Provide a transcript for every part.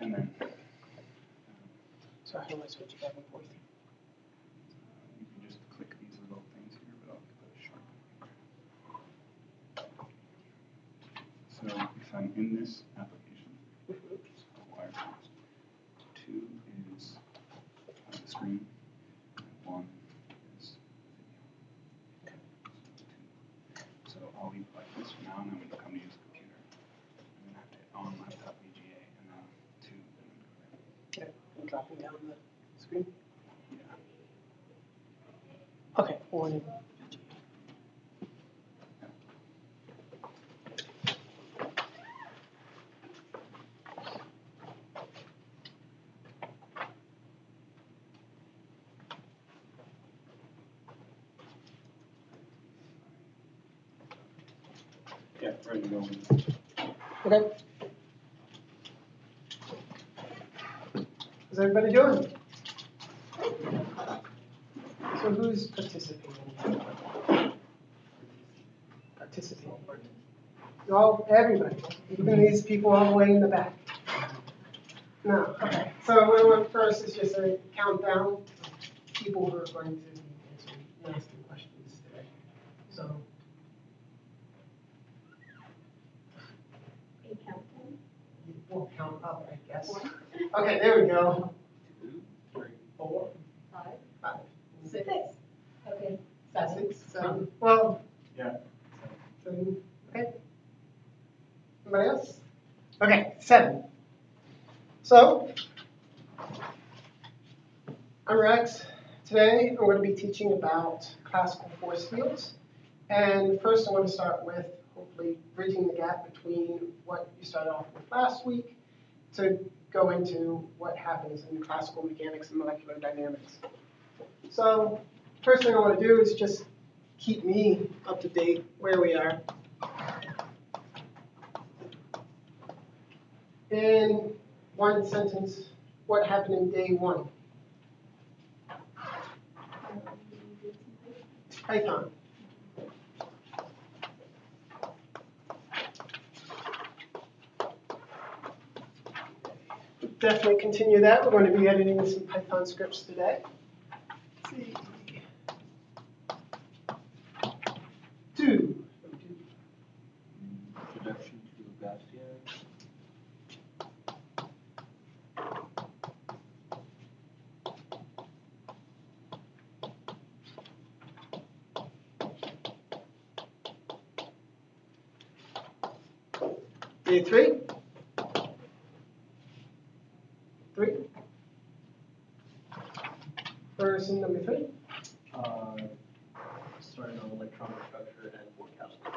And then, so how do I switch back and forth? you can just click these little things here, but I'll put a sharp one. So if I'm in this application, just a wireframes, 2 is the screen, and 1 is the video. So I'll leave it like this for now, and I'm going to come use the computer. I'm going to have to hit on laptop VGA, and then 2, and then go there. Okay, I'm dropping down the screen. Yeah. Okay, 1. Yeah, ready to go. Okay. How's everybody doing? So who's participating? Participating. Well, everybody, even these people all the way in the back. No, okay. So what I want first is just a countdown of people who are going to be answering and asking questions today. So. We'll count up, I guess. Okay, there we go. 2, 3, 4, 5, 5, 6. Okay. 7. 6, 7. Well, yeah. 7. Okay. Anybody else? Okay, 7. So, I'm Rex. Today, I'm going to be teaching about classical force fields. And first, I want to start with hopefully bridging the gap between what you started off with last week to go into what happens in classical mechanics and molecular dynamics. So, first thing I want to do is just keep me up to date where we are. In one sentence, what happened in day 1? Python. Definitely continue that. We're going to be editing some Python scripts today. Let's see. 2. Introduction to Gaussian. Day 3. 3. Person number 3. Starting on electronic structure and forecasting.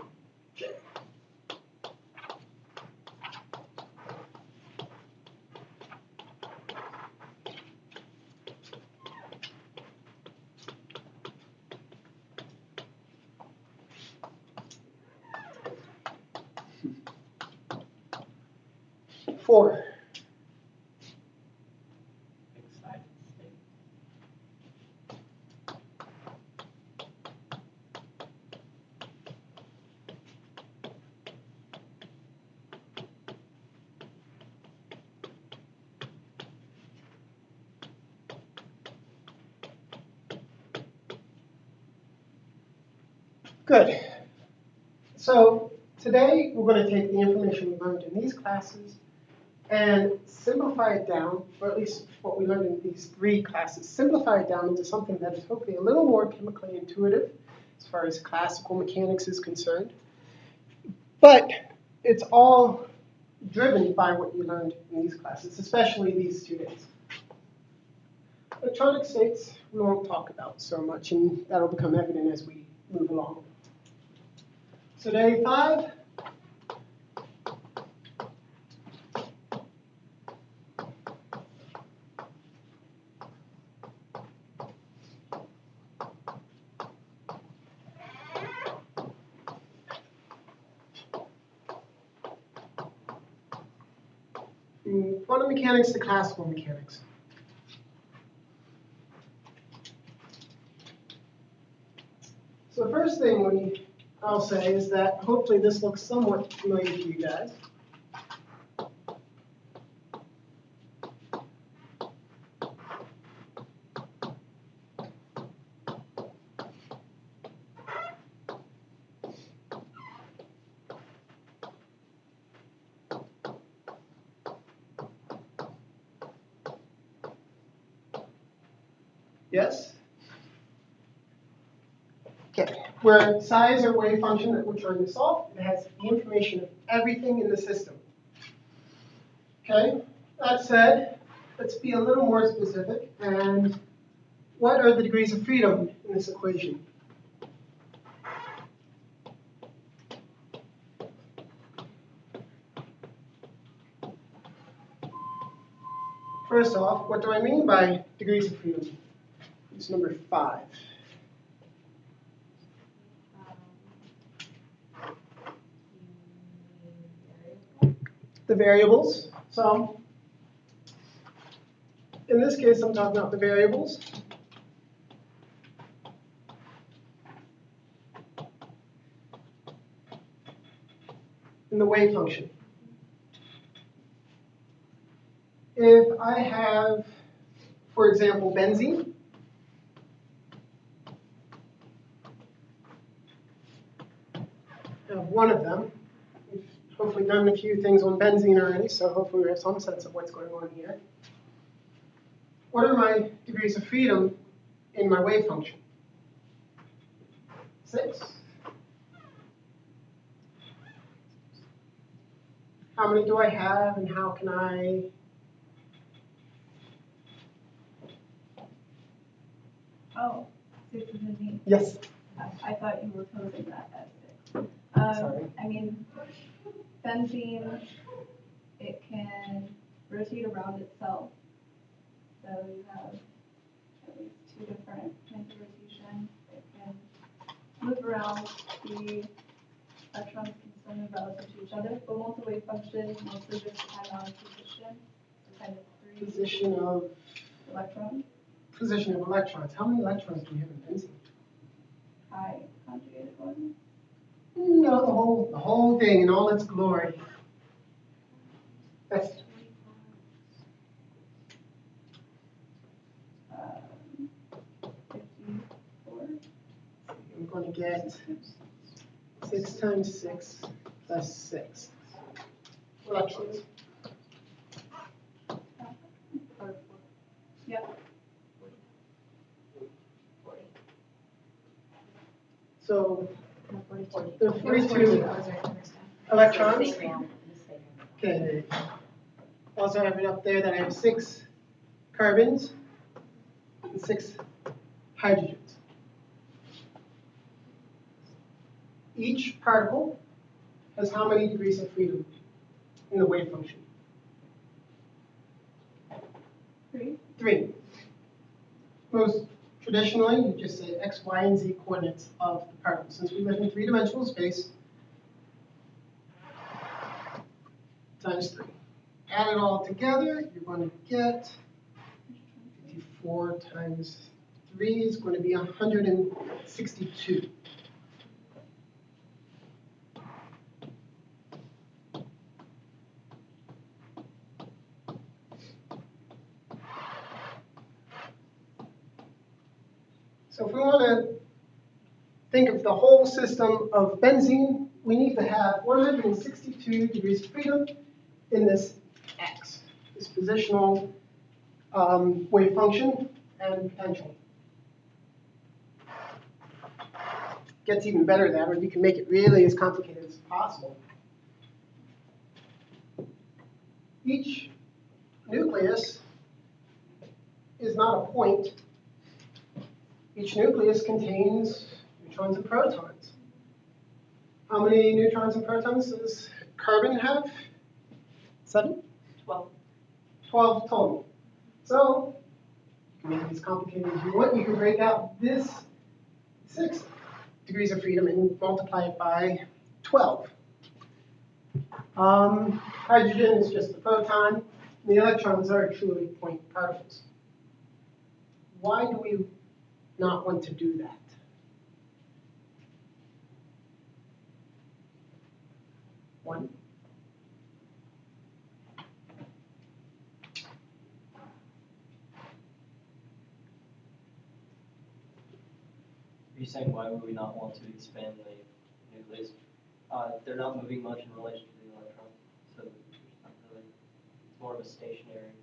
4. Excited state. 'Good. So today we're going to take the information we learned in these classes and simplify it down, or at least what we learned in these 3 classes, simplify it down into something that is hopefully a little more chemically intuitive as far as classical mechanics is concerned. But it's all driven by what you learned in these classes, especially these 2 days. Electronic states we won't talk about so much, and that'll become evident as we move along. So day 5. From quantum mechanics to classical mechanics. So the first thing I'll say is that hopefully this looks somewhat familiar to you guys. Yes? Okay, where size or wave function that we're trying to solve, it has the information of everything in the system. Okay, that said, let's be a little more specific. And what are the degrees of freedom in this equation? First off, what do I mean by degrees of freedom? It's number 5. The variables. So in this case, I'm talking about the variables. In the wave function. If I have, for example, benzene, I have one of them. We've hopefully done a few things on benzene already, so hopefully we have some sense of what's going on here. What are my degrees of freedom in my wave function? 6. How many do I have, and how can I? Oh, 6 is in me. Yes. I thought you were posing that as 6. Sorry. I mean, benzene, it can rotate around itself. So you have at least 2 different kinds of rotation. It can move around. The electrons can still move relative to each other, but won't the wave function mostly just depend on position? The kind of 3 Position of electrons. position of electrons. How many electrons do we have in benzene? Pi conjugated one. No, the whole thing in all its glory. That's 54. I'm going to get 6 times 6 plus 6 electrons. Yep. So there are 42 electrons. Okay. Also, I have it up there that I have 6 carbons and 6 hydrogens. Each particle has how many degrees of freedom in the wave function? 3. 3. Most traditionally, you just say x, y, and z coordinates of the particle. Since we live in 3-dimensional space, times 3. Add it all together, you're going to get 54 times 3 is going to be 162. So if we want to think of the whole system of benzene, we need to have 162 degrees of freedom in this x, this positional wave function and potential. Gets even better than that, or you can make it really as complicated as possible. Each nucleus is not a point. Each nucleus contains neutrons and protons. How many neutrons and protons does carbon have? 7? 12. 12 total. So, you can make it as complicated as you want. You can break out this 6 degrees of freedom and multiply it by 12. Hydrogen is just the proton. The electrons are truly point particles. Why do we not want to do that? One. Are you saying why would we not want to expand the nucleus? They're not moving much in relation to the electrons, so there's not really, it's more of a stationary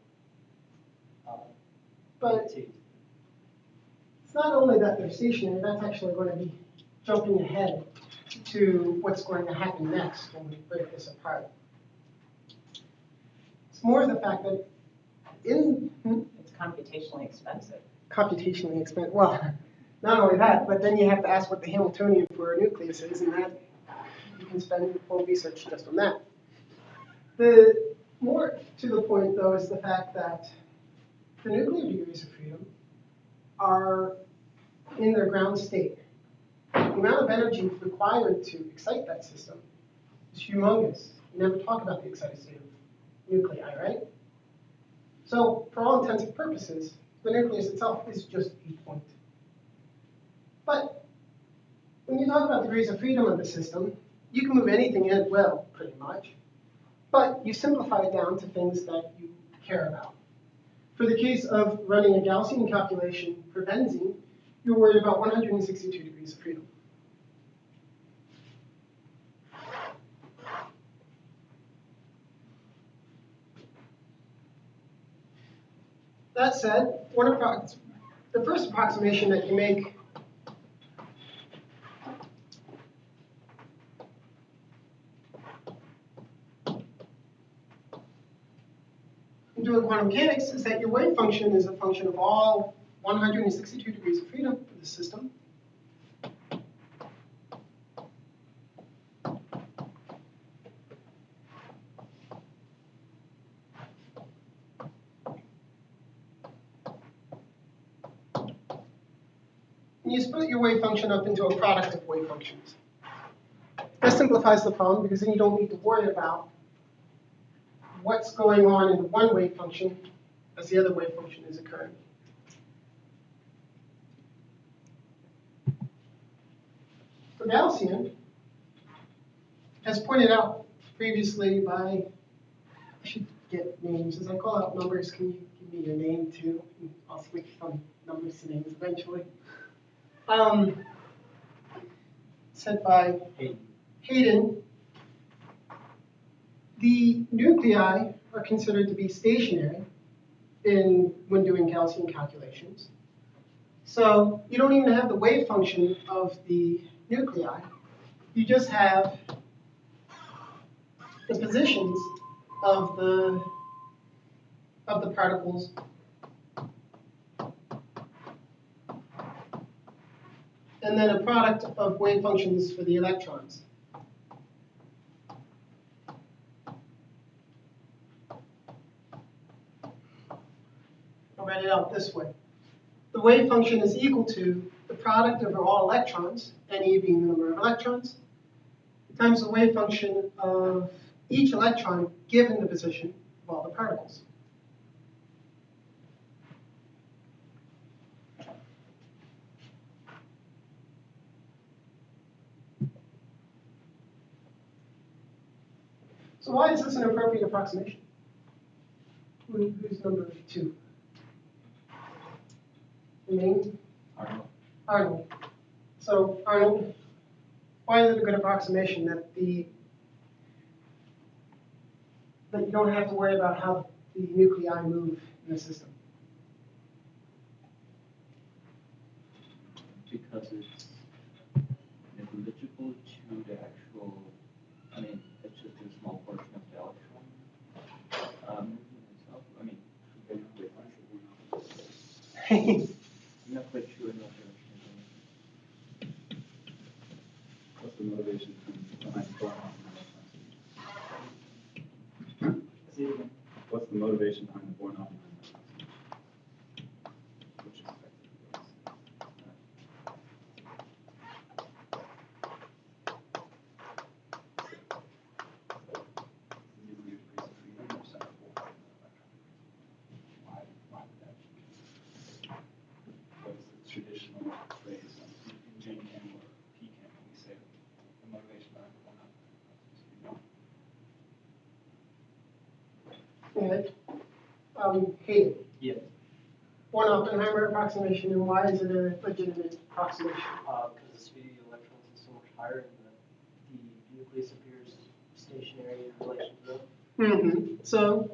But entity. that they're stationary, that's actually going to be jumping ahead to what's going to happen next when we break this apart. It's more the fact that It's computationally expensive. computationally expensive, well, not only that, but then you have to ask what the Hamiltonian for a nucleus is, and that you can spend full research just on that. The more to the point, though, is the fact that the nuclear degrees of freedom are in their ground state. The amount of energy required to excite that system is humongous. You never talk about the excited state of nuclei, right? So, for all intents and purposes, the nucleus itself is just a point. But when you talk about degrees of freedom of the system, you can move anything in at will, pretty much. But you simplify it down to things that you care about. For the case of running a Gaussian calculation for benzene, you're worried about 162 degrees of freedom. That said, the first approximation that you make in doing quantum mechanics is that your wave function is a function of all 162 degrees of freedom for the system. And you split your wave function up into a product of wave functions. That simplifies the problem because then you don't need to worry about what's going on in the one wave function as the other wave function is occurring. For Gaussian, as pointed out previously by, I should get names. As I call out numbers, can you give me your name too? I'll switch from numbers to names eventually. Said by Hayden, the nuclei are considered to be stationary when doing Gaussian calculations. So you don't even have the wave function of the nuclei. You just have the positions of the particles and then a product of wave functions for the electrons. I'll write it out this way. The wave function is equal to the product over all electrons, Ne being the number of electrons, times the wave function of each electron given the position of all the particles. So why is this an appropriate approximation? Who's number 2? The name? Arnold. Arnold. So Arnold, why is it a good approximation that you don't have to worry about how the nuclei move in the system? Because it's negligible to the actual, I mean, it's just a small portion of the electron movement itself. I mean, compared to wave function. I'm not quite sure in what direction it's going. What's the motivation behind Born-Hafen See it again. What's the motivation behind the Born-Hafen which is why would that be? What's the traditional phrase in Gen Chem or P Chem when we say the motivation behind the Born-Hafen? Hayden. Yeah. Born-Oppenheimer approximation, and why is it a legitimate approximation? Because the speed of the electrons is so much higher, and the nucleus appears stationary in relation to them. Mm-hmm. So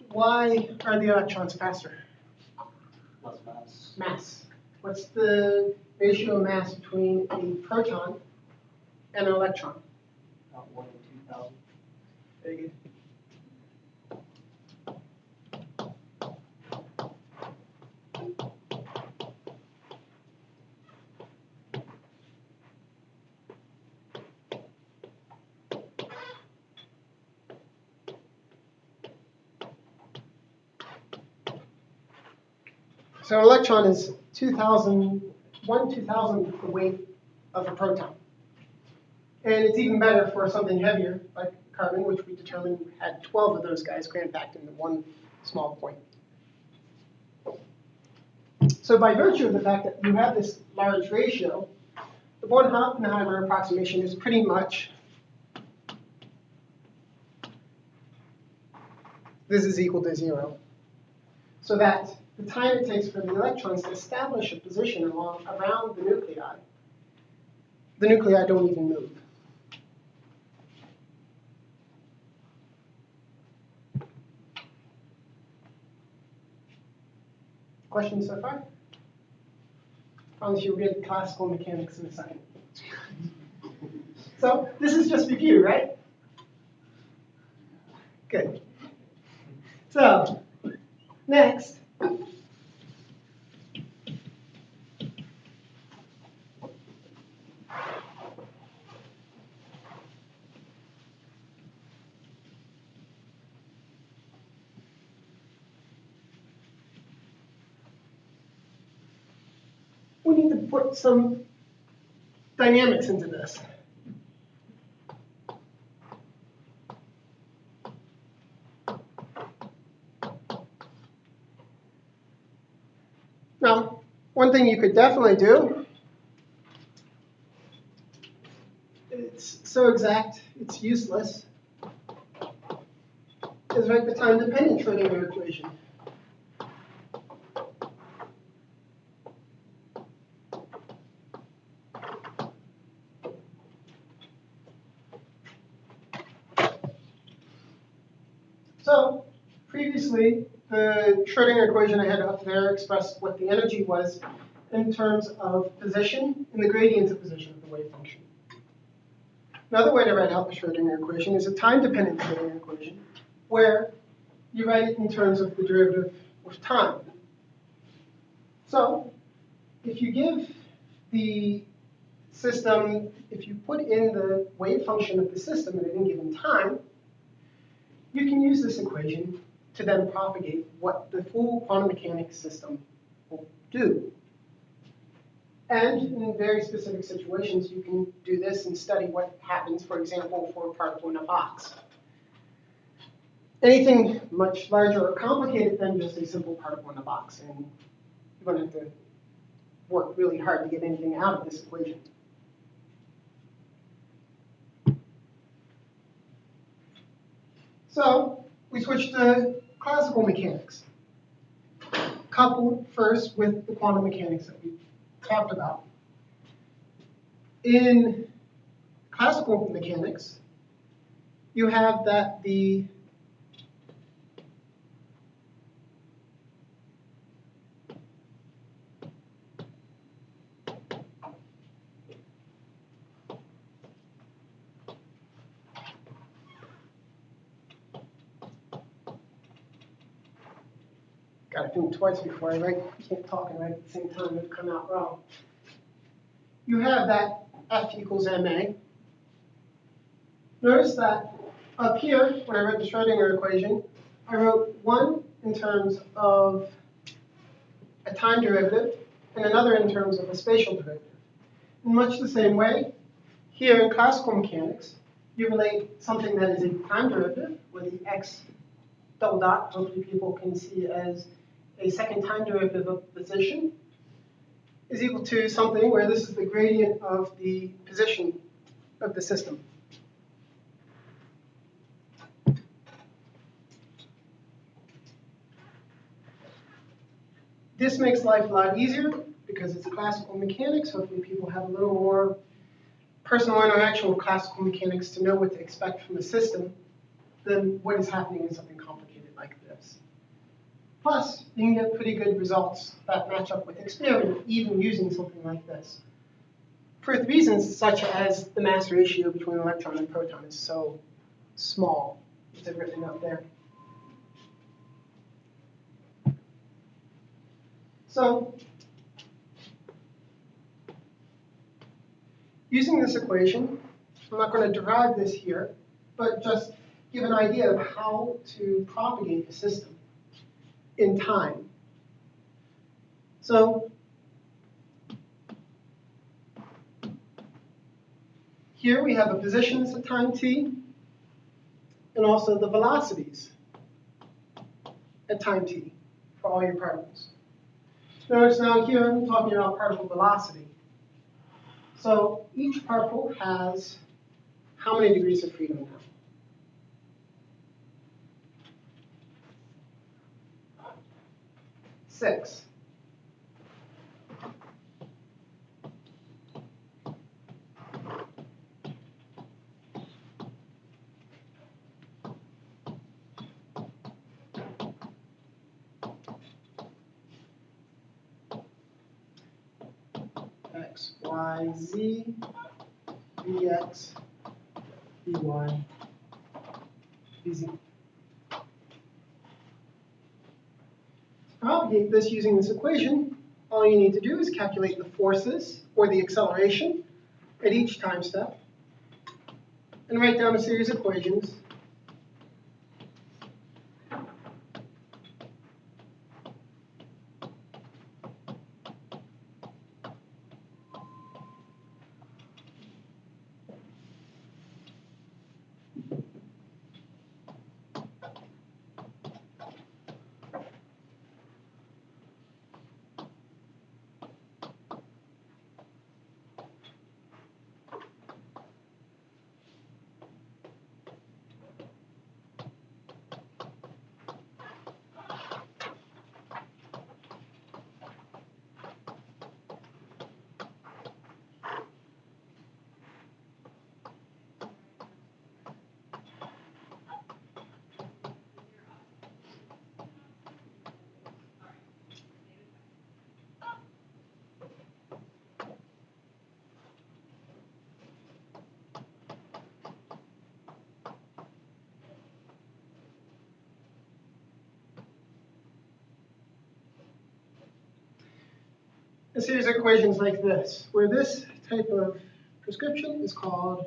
why are the electrons faster? Less mass. Mass. What's the ratio of mass between a proton and an electron? About 1 in 2,000. Very good. So an electron is 2,000, 1/2000th the weight of a proton. And it's even better for something heavier, like carbon, which we determined had 12 of those guys crammed packed into one small point. So by virtue of the fact that you have this large ratio, the Born-Oppenheimer approximation is pretty much this is equal to 0. So that the time it takes for the electrons to establish a position around the nuclei don't even move. Questions so far? Promise you'll get classical mechanics in a second. So this is just review, right? Good. So next, we need to put some dynamics into this. Now, one thing you could definitely do, it's so exact, it's useless, is write the time-dependent Schrodinger equation. So previously, the Schrodinger equation I had up there expressed what the energy was in terms of position and the gradient of position of the wave function. Another way to write out the Schrodinger equation is a time-dependent Schrodinger equation, where you write it in terms of the derivative of time. So if you give the system, if you put in the wave function of the system at any given time, you can use this equation to then propagate what the full quantum mechanics system will do. And in very specific situations, you can do this and study what happens, for example, for a particle in a box. Anything much larger or complicated than just a simple particle in a box, and you're going to have to work really hard to get anything out of this equation. So we switch to classical mechanics, coupled first with the quantum mechanics that we talked about. In classical mechanics, you have that the gotta think twice before I write. I can't talk and write at the same time, it'll come out wrong. You have that F equals ma. Notice that up here, when I wrote the Schrodinger equation, I wrote one in terms of a time derivative and another in terms of a spatial derivative. In much the same way, here in classical mechanics, you relate something that is a time derivative, where the x double dot, hopefully people can see as a second time derivative of position, is equal to something where this is the gradient of the position of the system. This makes life a lot easier because it's classical mechanics. Hopefully people have a little more personal interaction with classical mechanics to know what to expect from the system than what is happening in something complicated like this. Plus, you can get pretty good results that match up with experiment, even using something like this. For reasons such as the mass ratio between electron and proton is so small, as I've written up there. So, using this equation, I'm not going to derive this here, but just give an idea of how to propagate the system in time. So, here we have the positions at time t, and also the velocities at time t for all your particles. Notice now here I'm talking about particle velocity. So each particle has how many degrees of freedom now? 6. X, Y, Z, Vx, Vy, Vz. To propagate this using this equation, all you need to do is calculate the forces or the acceleration at each time step and write down a series of equations. A series of equations like this, where this type of prescription is called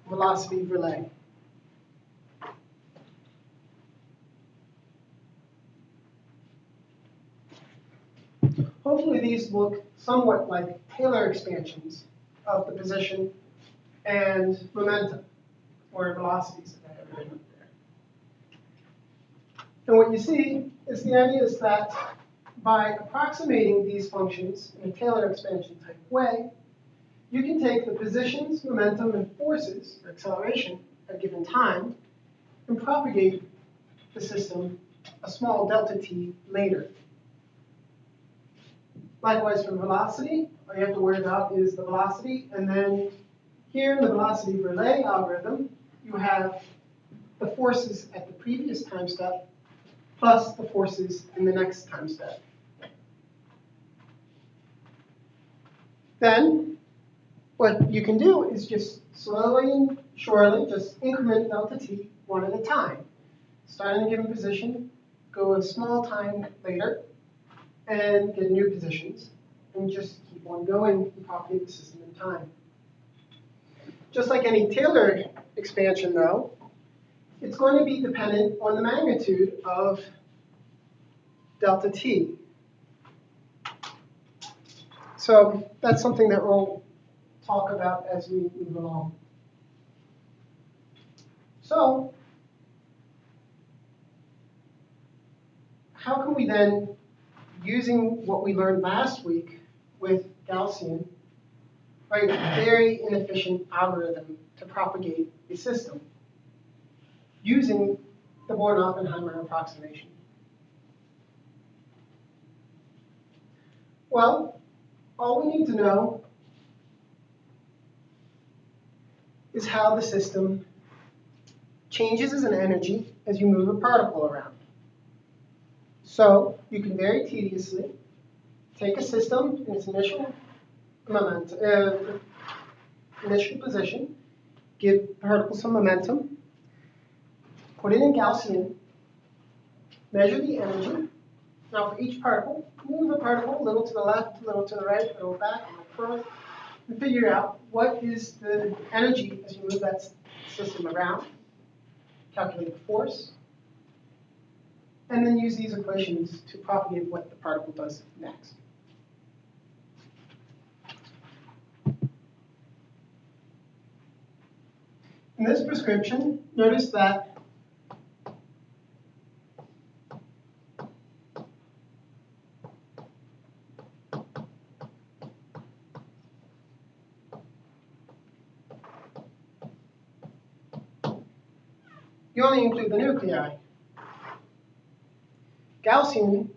velocity relay. Hopefully these look somewhat like Taylor expansions of the position and momentum, or velocities that I have written up there. And what you see is the idea is that by approximating these functions in a Taylor expansion type way, you can take the positions, momentum, and forces, or acceleration, at a given time, and propagate the system a small delta t later. Likewise for velocity, all you have to worry about is the velocity, and then here in the velocity relay algorithm, you have the forces at the previous time step plus the forces in the next time step. Then, what you can do is just slowly and surely just increment delta t one at a time. Start in a given position, go a small time later, and get new positions, and just keep on going and propagate the system in time. Just like any Taylor expansion, though, it's going to be dependent on the magnitude of delta t. So that's something that we'll talk about as we move along. So how can we then, using what we learned last week with Gaussian, write a very inefficient algorithm to propagate a system using the Born-Oppenheimer approximation? Well, all we need to know is how the system changes as an energy as you move a particle around. So you can very tediously take a system in its initial initial position, give the particle some momentum, put it in Gaussian, measure the energy. Now for each particle, move the particle a little to the left, a little to the right, a little back, a little forward, and figure out what is the energy as you move that system around, calculate the force, and then use these equations to propagate what the particle does next. In this prescription, notice that you only include the nuclei. Gaussian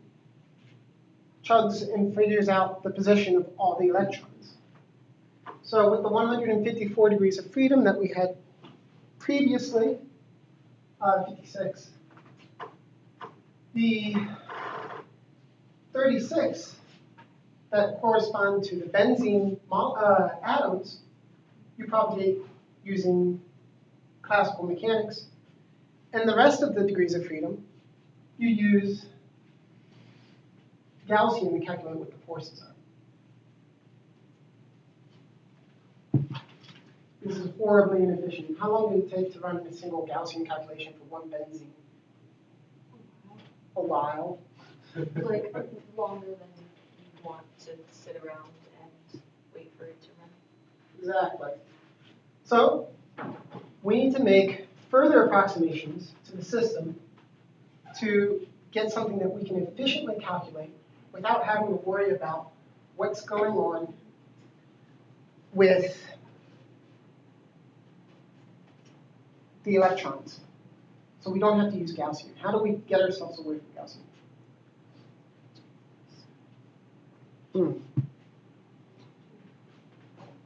chugs and figures out the position of all the electrons. So with the 154 degrees of freedom that we had previously, 56, the 36 that correspond to the benzene atoms, you propagate using classical mechanics. And the rest of the degrees of freedom, you use Gaussian to calculate what the forces are. This is horribly inefficient. How long did it take to run a single Gaussian calculation for one benzene? A while. Like longer than you want to sit around and wait for it to run. Exactly. So we need to make further approximations to the system to get something that we can efficiently calculate without having to worry about what's going on with the electrons. So we don't have to use Gaussian. How do we get ourselves away from Gaussian?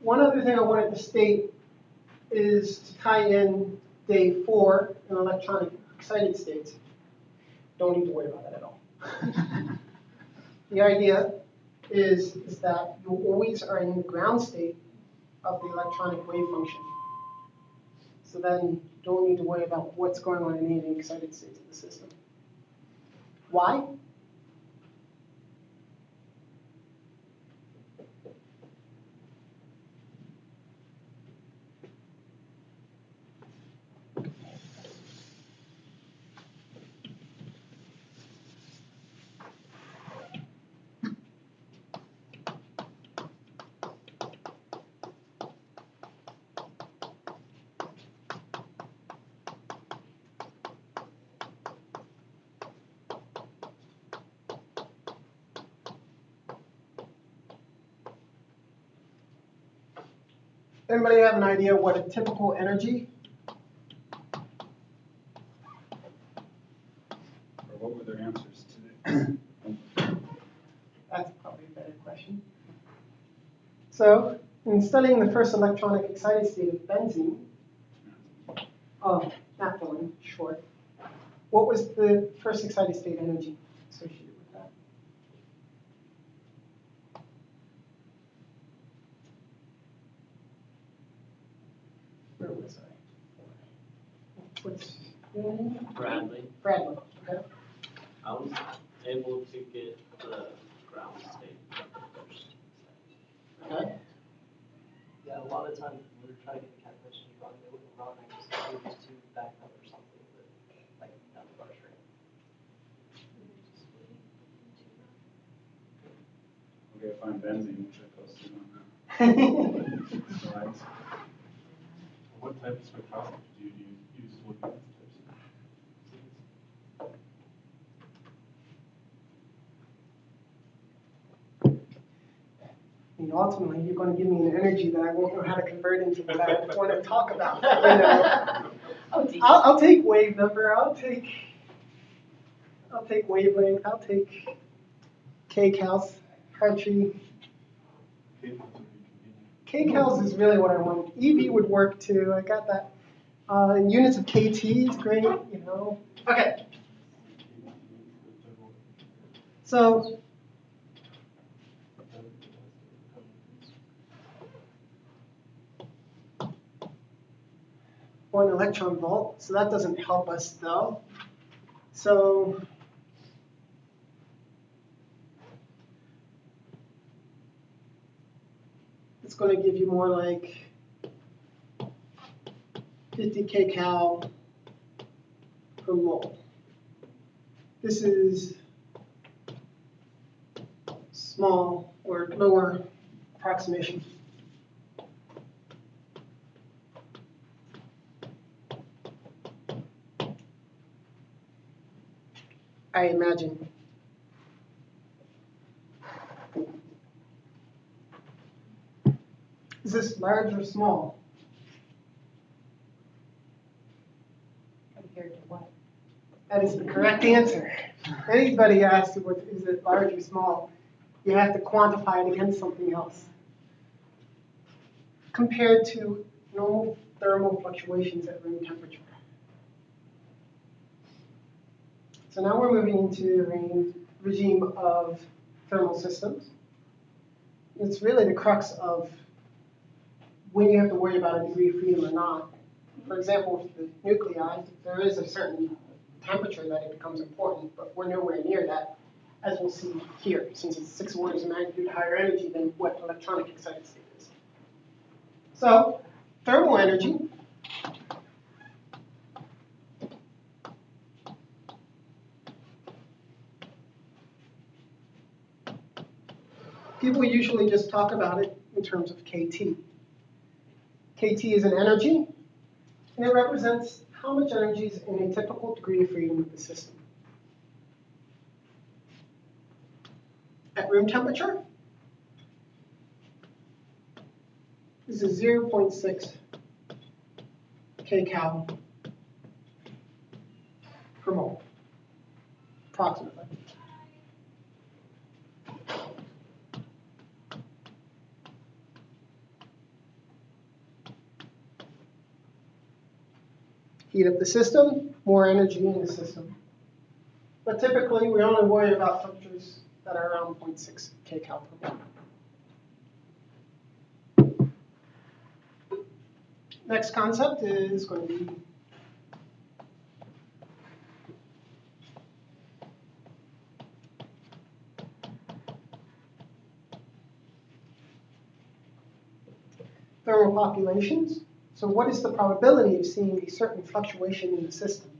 One other thing I wanted to state is to tie in day 4 in electronic excited states. Don't need to worry about that at all. The idea is that you always are in the ground state of the electronic wave function. So then you don't need to worry about what's going on in any of the excited states of the system. Why? Anybody have an idea what a typical energy? Or what were their answers to That's probably a better question. So, in studying the first electronic excited state of benzene, naphthalene, short, what was the first excited state energy associated with that? Where was I? What's your name? Bradley, Bradley. Okay. I was able to get the ground state first. Okay. Yeah, a lot of times when we were trying to get the calculations wrong, they wouldn't run. I was too backed up or something, but like down the bar straight. Okay, fine, benzene, which I posted on the slides. What type of spectroscopy do you use to look at this type of stuff? Ultimately, you're going to give me an energy that I won't know how to convert into what I want to talk about. You know? I'll take wave number. I'll take wavelength. I'll take K-Cal, Hartree. Okay, those would be convenient. kcals is really what I want. EV would work too. I got that. Units of KT is great, you know. Okay. So one electron volt. So that doesn't help us though. So it's going to give you more like 50 kcal per mole. This is small or lower approximation. I imagine. Is this large or small? Compared to what? That is the correct answer. Anybody asks what is it large or small, you have to quantify it against something else. Compared to normal thermal fluctuations at room temperature. So now we're moving into the regime of thermal systems. It's really the crux of when you have to worry about a degree of freedom or not. For example, with the nuclei, there is a certain temperature that it becomes important, but we're nowhere near that, as we'll see here, since it's 6 orders of magnitude higher energy than what electronic excited state is. So, thermal energy people usually just talk about it in terms of KT. KT is an energy, and it represents how much energy is in a typical degree of freedom of the system. At room temperature, this is 0.6 kcal per mole, approximately. Heat up the system, more energy in the system. But typically, we only worry about temperatures that are around 0.6 kcal per mole. Next concept is going to be thermal populations. So what is the probability of seeing a certain fluctuation in the system?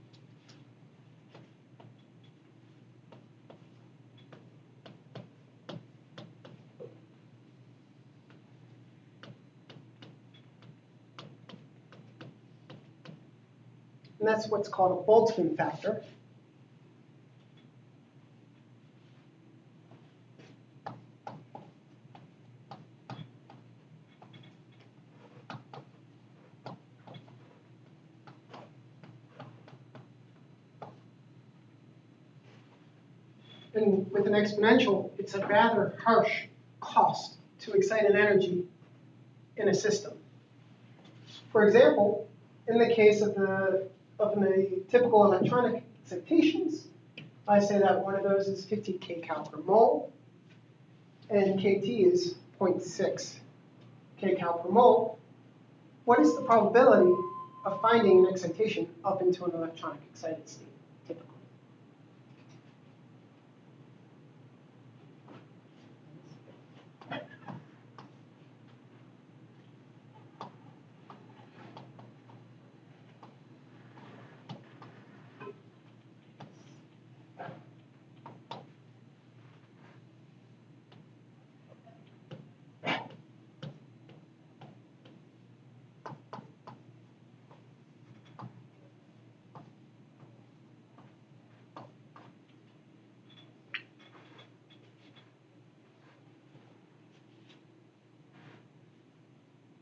And that's what's called a Boltzmann factor. And with an exponential, it's a rather harsh cost to excite an energy in a system. For example, in the case of the typical electronic excitations, I say that one of those is 50 kcal per mole, and KT is 0.6 kcal per mole. What is the probability of finding an excitation up into an electronic excited state, typically?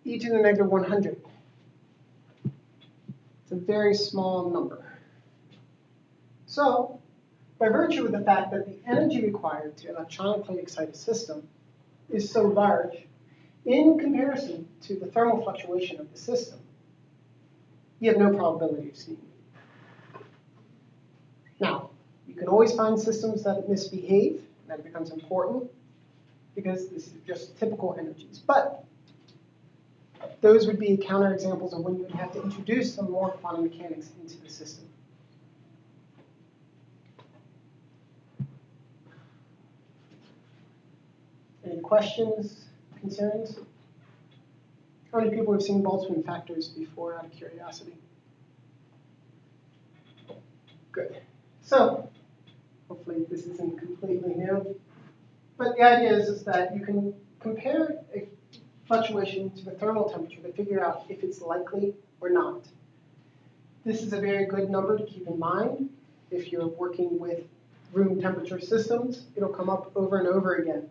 E to the negative 100. It's a very small number. So, by virtue of the fact that the energy required to electronically excite a system is so large, in comparison to the thermal fluctuation of the system, you have no probability of seeing it. Now, you can always find systems that misbehave, and that becomes important, because this is just typical energies. But those would be counterexamples of when you would have to introduce some more quantum mechanics into the system. Any questions, concerns? How many people have seen Boltzmann factors before, out of curiosity? Good. So, hopefully this isn't completely new. But the idea is that you can compare a fluctuation to the thermal temperature to figure out if it's likely or not. This is a very good number to keep in mind. If you're working with room temperature systems, it'll come up over and over again.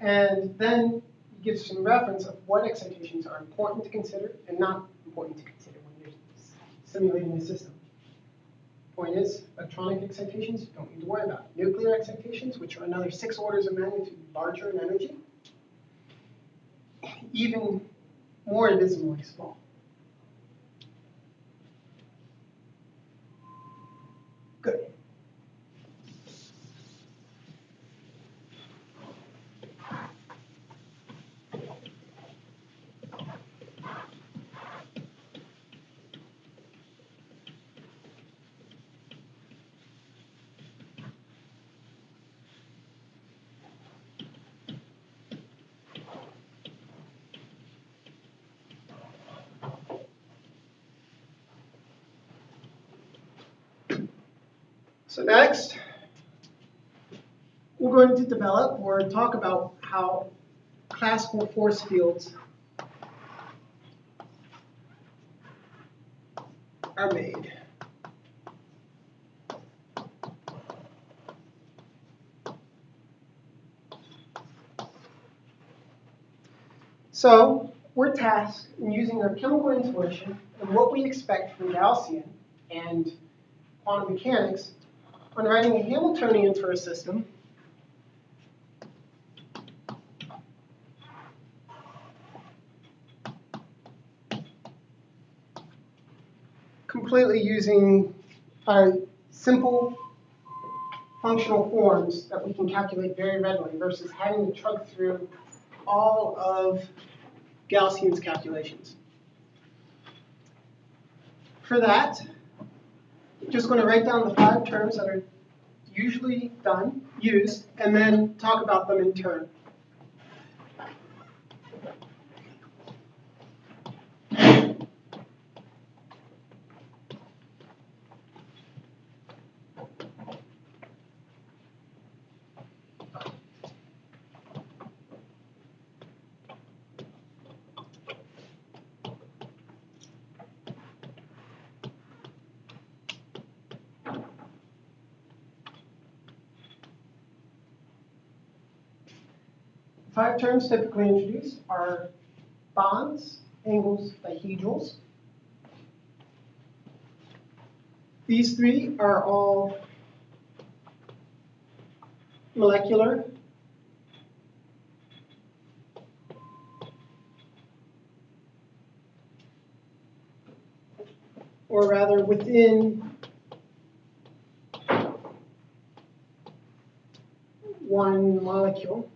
And then it gives some reference of what excitations are important to consider and not important to consider when you're simulating the system. Point is, electronic excitations, you don't need to worry about. Nuclear excitations, which are another 6 orders of magnitude larger in energy, even more abysmally small. Good. So next, we're going to develop or talk about how classical force fields are made. So we're tasked in using our chemical intuition and what we expect from Gaussian and quantum mechanics on writing a Hamiltonian for a system completely using our simple functional forms that we can calculate very readily versus having to chug through all of Gaussian's calculations. For that, I'm just going to write down the 5 terms that are usually used, and then talk about them in turn. The 5 terms typically introduced are bonds, angles, dihedrals. These 3 are all molecular. Or rather within one molecule.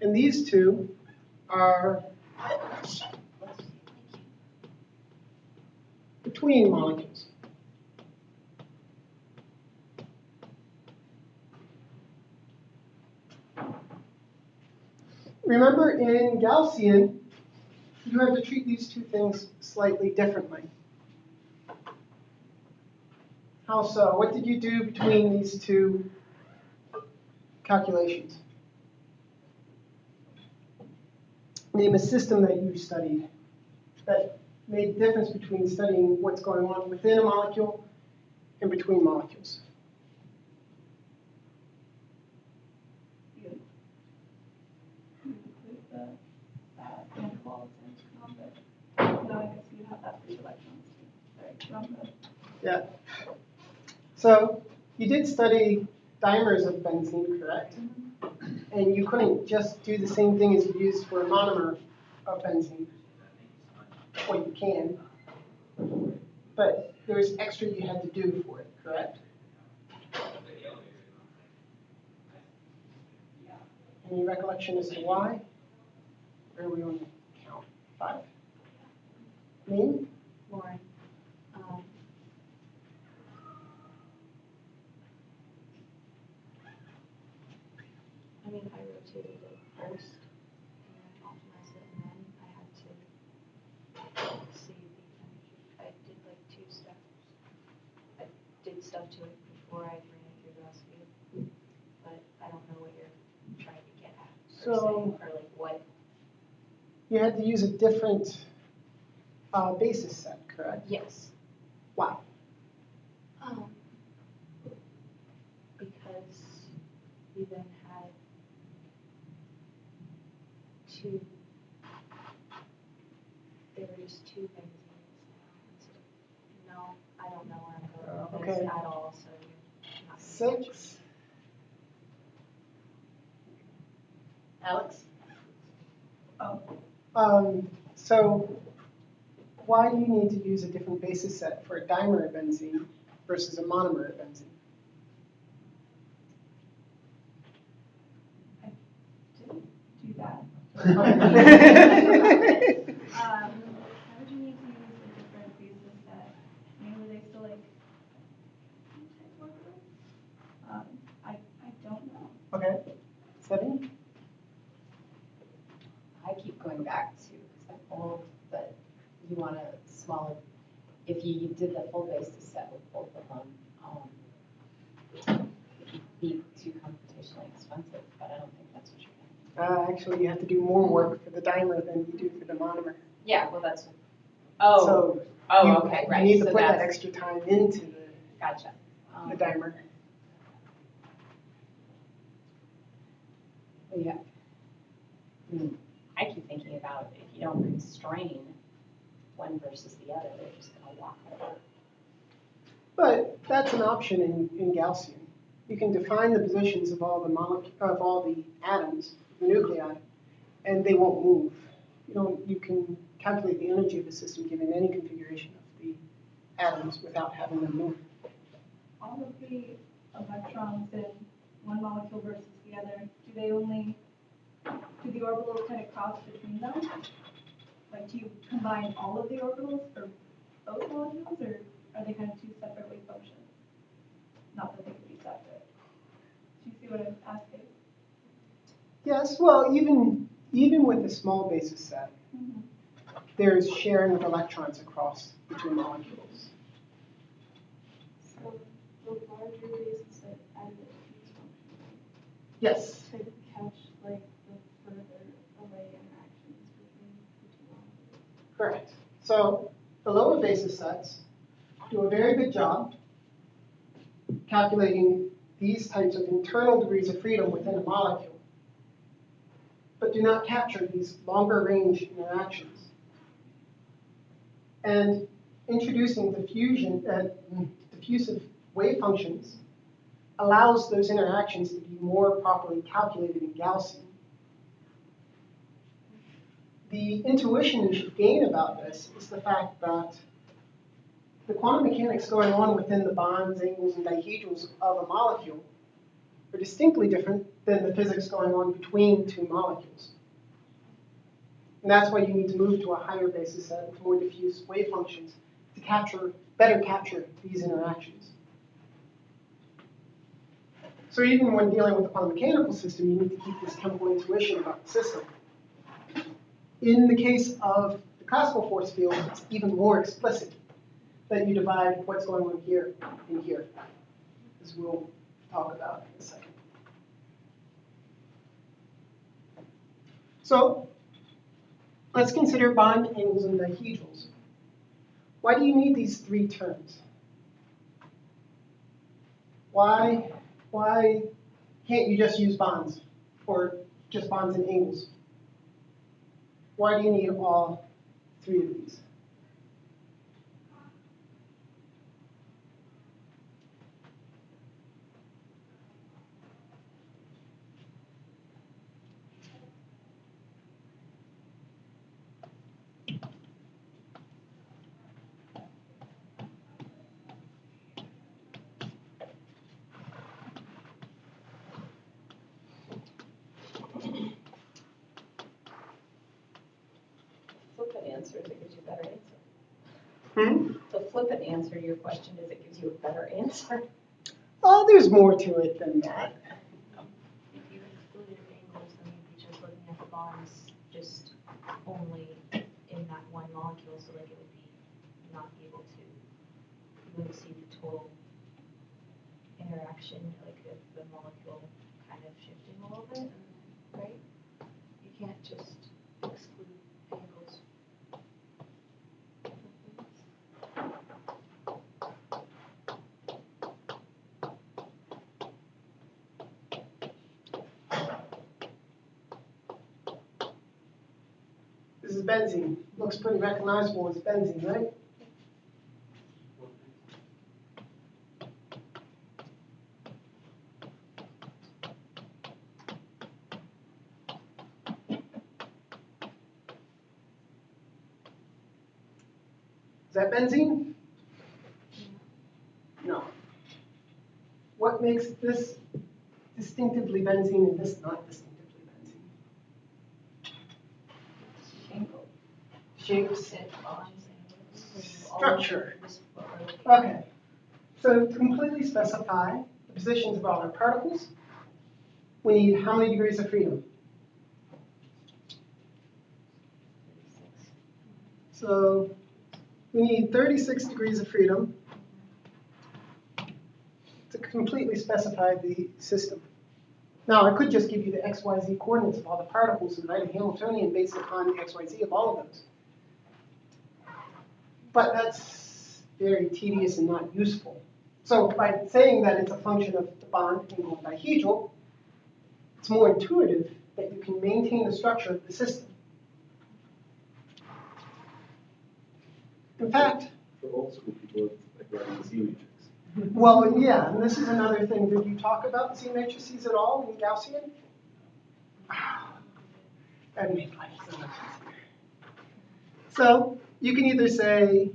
And these 2 are between molecules. Remember, in Gaussian, you have to treat these 2 things slightly differently. How so? What did you do between these 2 calculations? Name a system that you studied that made the difference between studying what's going on within a molecule and between molecules. Yeah. So you did study dimers of benzene, correct? And you couldn't just do the same thing as you used for a monomer of benzene. Well, you can, but there's extra you had to do for it, correct? Any recollection as to why? Or are we on count 5? Me? Lauren. I mean, I rotated it first and optimized it, and then I had to see the energy. I did like 2 steps. I did stuff to it before I ran it through the recipe, but I don't know what you're trying to get at, per se, or like what. You had to use a different basis set, correct? Yes. Why? Because we then had 2, there were just 2 benzenes now instead of, no, I don't know where I'm going with this Okay. at all, so you're not gonna be 6. Alex? So why do you need to use a different basis set for a dimer of benzene versus a monomer of benzene? Didn't do that. Okay. Why would you need to use a different basis set? I mean, were they still like type orbitals? I don't know. Okay. 7? I keep going back to, because I'm old, but you want a smaller, if you did the full basis set with both of them, it'd be too computationally expensive, but I don't think that's what you're going to do. Actually, you have to do more work for the dimer than you do for the monomer. Yeah, well, that's, So okay, right. You need to So put that that's- extra time into Gotcha. the dimer. Yeah. I keep thinking about if you don't constrain one versus the other, they're just going to walk over. But that's an option in Gaussian. You can define the positions of all the atoms, the nuclei, and they won't move. You can calculate the energy of the system given any configuration of the atoms without having them move. All of the electrons in one molecule versus the other, do the orbitals kind of cross between them? Like, do you combine all of the orbitals for both molecules, or are they kind of 2 separate wave functions? Not that they could be separate. Do you see what I'm asking? Yes, well, even with a small basis set, there's sharing of electrons across the 2 molecules. So the larger basis set added a fuse function Yes. to catch like the further away interactions between the 2 molecules. Correct. So the lower basis sets do a very good job calculating these types of internal degrees of freedom within a molecule, but do not capture these longer range interactions. And introducing diffusive wave functions allows those interactions to be more properly calculated in Gaussian. The intuition you should gain about this is the fact that the quantum mechanics going on within the bonds, angles, and dihedrals of a molecule are distinctly different than the physics going on between 2 molecules. And that's why you need to move to a higher basis set with more diffuse wave functions to better capture these interactions. So even when dealing with a quantum mechanical system, you need to keep this chemical intuition about the system. In the case of the classical force field, it's even more explicit that you divide what's going on here and here, as we'll talk about in a second. So let's consider bond angles and dihedrals. Why do you need these 3 terms? Why can't you just use bonds or just bonds and angles? Why do you need all 3 of these? is it gives you a better answer. Hmm? The flippant answer to your question is it gives you a better answer. Oh, there's more to it than that. If you excluded angles, then you'd be just looking at the bonds just only in that one molecule, so like it would be not able to, you wouldn't see the total interaction, like if the molecule kind of shifting a little bit, right? You can't just exclude angles. This is benzene. Looks pretty recognizable as benzene, right? Is that benzene? No. What makes this distinctively benzene and this not distinctively benzene? Angle. Shapes. It bonds angles. All Structure. this is what we're looking at. Okay. So to completely specify the positions of all our particles, we need how many degrees of freedom? 36. So we need 36 degrees of freedom to completely specify the system. Now, I could just give you the XYZ coordinates of all the particles and write a Hamiltonian based upon the XYZ of all of those. But that's very tedious and not useful. So by saying that it's a function of the bond angle and dihedral, it's more intuitive that you can maintain the structure of the system. In fact, For old school people, it's like writing a Z matrix. well, yeah, and this is another thing. Did you talk about Z matrices at all in Gaussian? That'd make life so much easier. So you can either say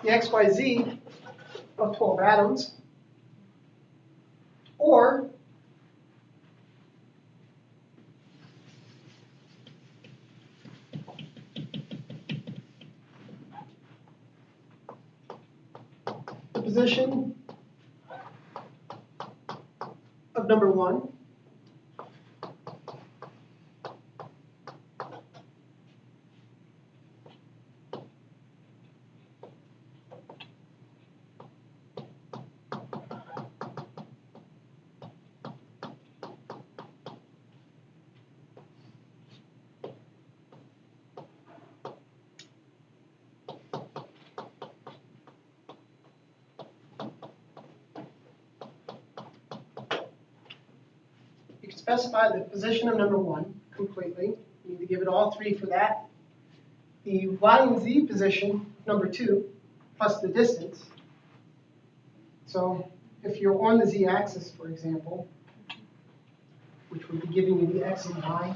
the XYZ of 12 atoms, or the position of number 1 you can specify the position of number 1 completely. You need to give it all 3 for that. The Y and Z position, number 2, plus the distance. So if you're on the Z-axis, for example, which would be giving you the X and Y,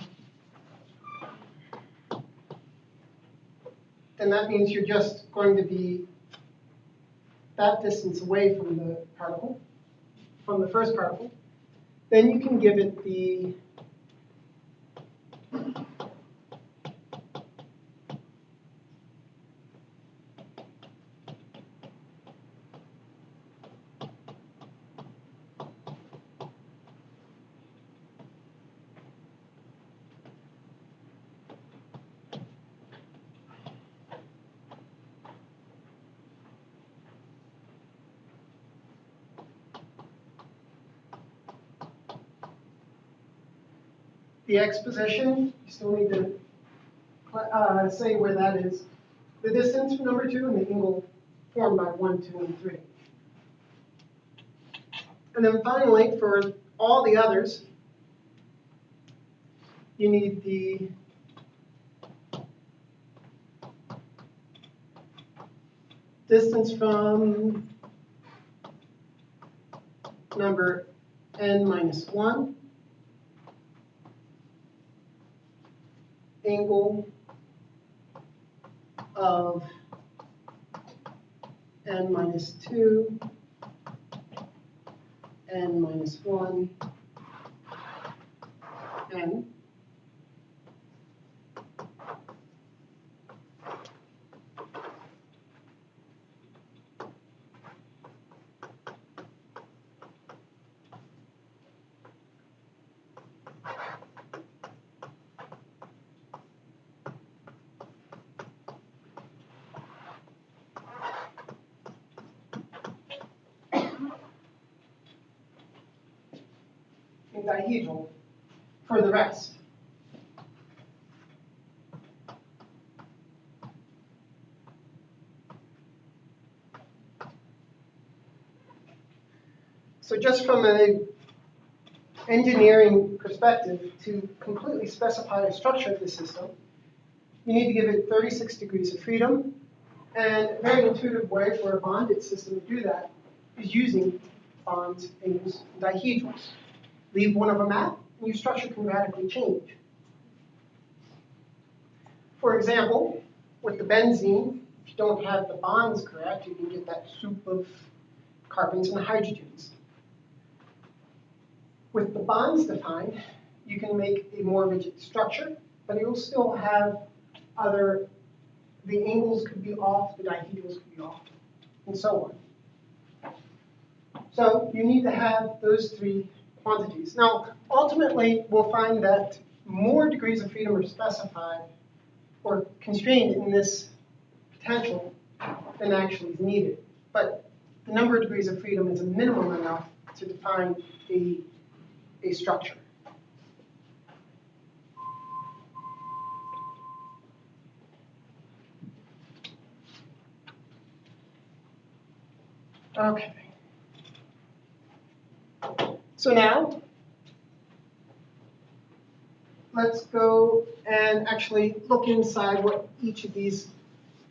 then that means you're just going to be that distance away from the particle, from the first particle. Then you can give it the X position. You still need to say where that is. The distance from number 2 and the angle formed by 1, 2, and 3. And then finally, for all the others, you need the distance from number n minus 1, angle of n minus 2, n minus 1, n. And dihedral for the rest. So just from an engineering perspective, to completely specify a structure of the system, you need to give it 36 degrees of freedom. And a very intuitive way for a bonded system to do that is using bonds, angles, and dihedrals. Leave one of them out, and your structure can radically change. For example, with the benzene, if you don't have the bonds correct, you can get that soup of carbons and hydrogens. With the bonds defined, you can make a more rigid structure, but you'll still have the angles could be off, the dihedrals could be off, and so on. So you need to have those three quantities. Now, ultimately, we'll find that more degrees of freedom are specified or constrained in this potential than actually is needed. But the number of degrees of freedom is a minimum enough to define a structure. Okay. So now, let's go and actually look inside what each of these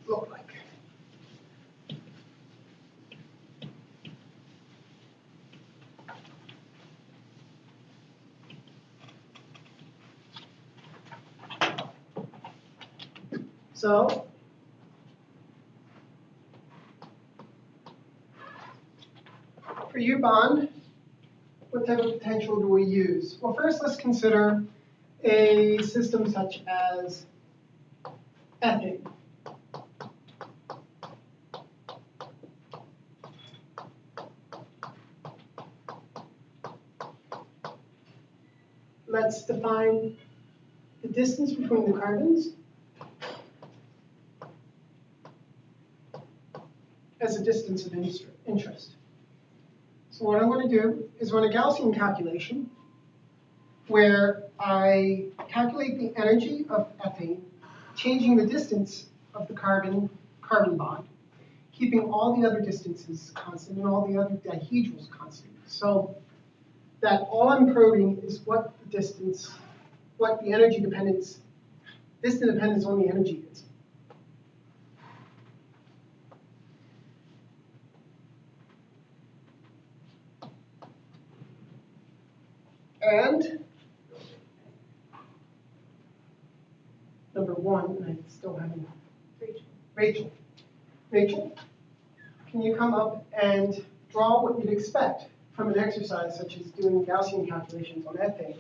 look like. So, for U-bond, what type of potential do we use? Well, first let's consider a system such as ethane. Let's define the distance between the carbons as a distance of interest. So what I'm going to do is run a Gaussian calculation where I calculate the energy of ethane, changing the distance of the carbon bond, keeping all the other distances constant and all the other dihedrals constant. So that all I'm probing is what the distance, what the energy dependence, distance dependence on the energy is. And number one, and I still haven't. Rachel, can you come up and draw what you'd expect from an exercise such as doing Gaussian calculations on ethane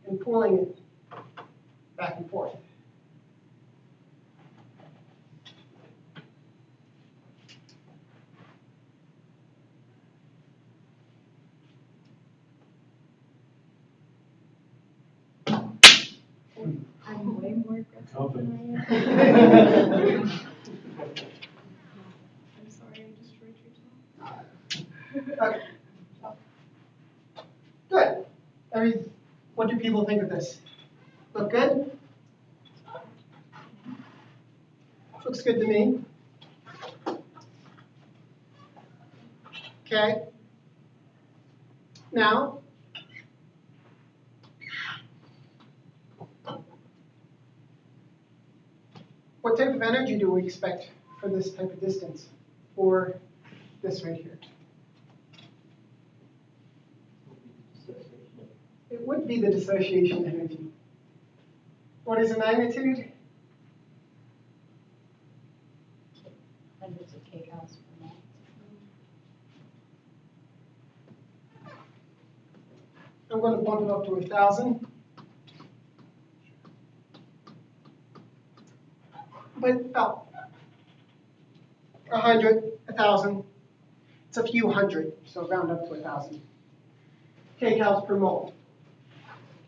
and pulling it back and forth? I'm way more aggressive than I am. I'm sorry, I destroyed your talk. Okay. Good. What do people think of this? Look good? Looks good to me. Okay. Now, what type of energy do we expect for this type of distance, for this right here? It would be the dissociation energy. What is the magnitude? hundreds of kcals per mole. I'm going to bump it up to 1,000. But about 100, 1,000. It's a few hundred, so round up to 1,000 kcals per mole.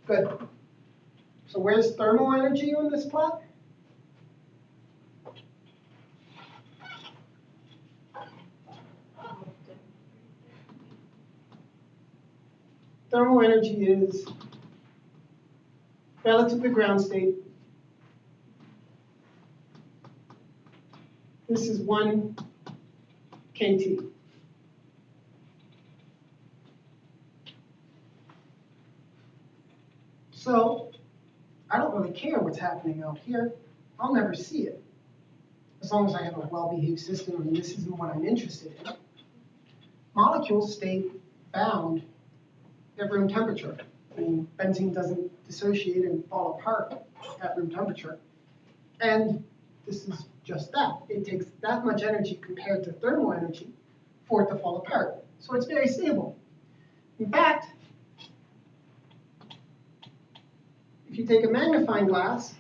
Good. So where's thermal energy on this plot? Thermal energy is relative to ground state. This is 1 kT. So I don't really care what's happening out here. I'll never see it, as long as I have a well-behaved system and this isn't what I'm interested in. Molecules stay bound at room temperature. I mean, benzene doesn't dissociate and fall apart at room temperature. And this is just that. It takes that much energy compared to thermal energy for it to fall apart. So it's very stable. In fact, if you take a magnifying glass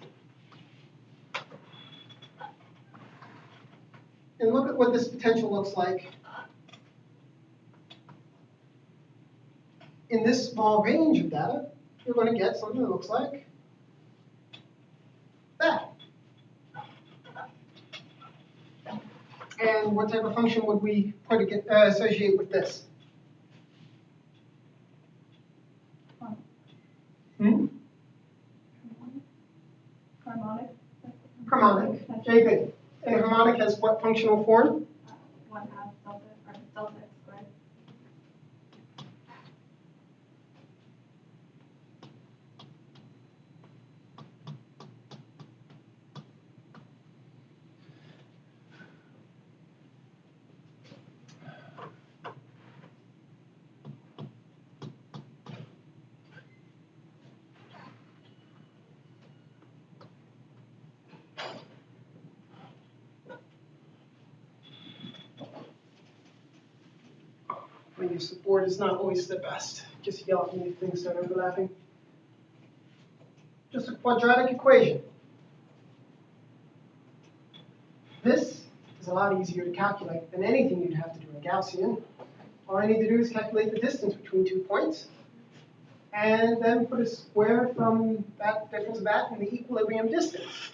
and look at what this potential looks like in this small range of data, you're going to get something that looks like that. And what type of function would we associate with this? Harmonic. Harmonic. Very good. And harmonic has what functional form? 1/2 delta, or delta x squared. When your support is not always the best. Just yell at me if things start overlapping. Just a quadratic equation. This is a lot easier to calculate than anything you'd have to do in Gaussian. All I need to do is calculate the distance between 2 points, and then put a square from that difference of that in the equilibrium distance,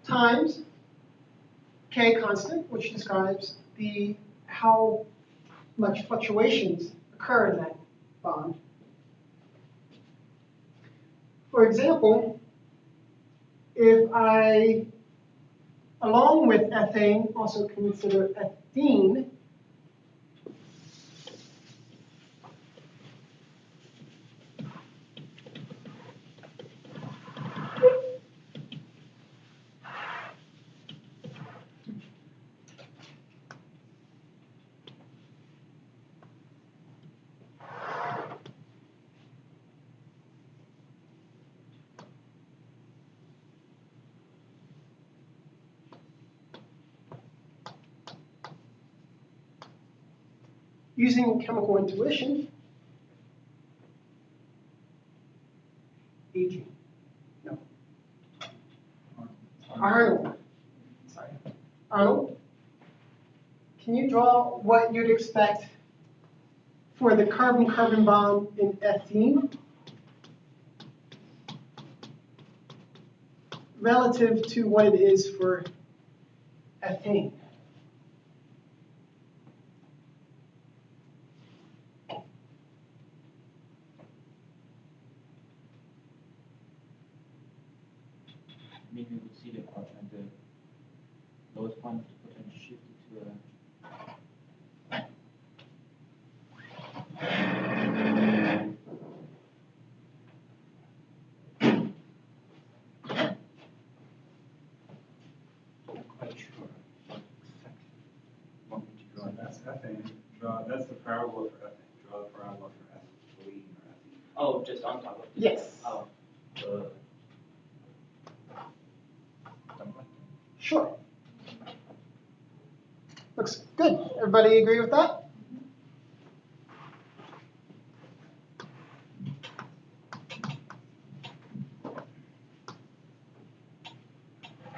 times k constant, which describes how much fluctuations occur in that bond. For example, if I, along with ethane, also consider ethene, using chemical intuition, aging, no, Arnold, sorry, Arnold, can you draw what you'd expect for the carbon-carbon bond in ethene relative to what it is for ethane? Maybe we would see the lowest point of the potential shifted to a not quite sure what exactly want me to draw. So that's ethane. That's the parabola for ethane. Draw the parabola for ethylene or ethene. Oh, just on top of it? Yes. Oh. Sure. Looks good. Everybody agree with that?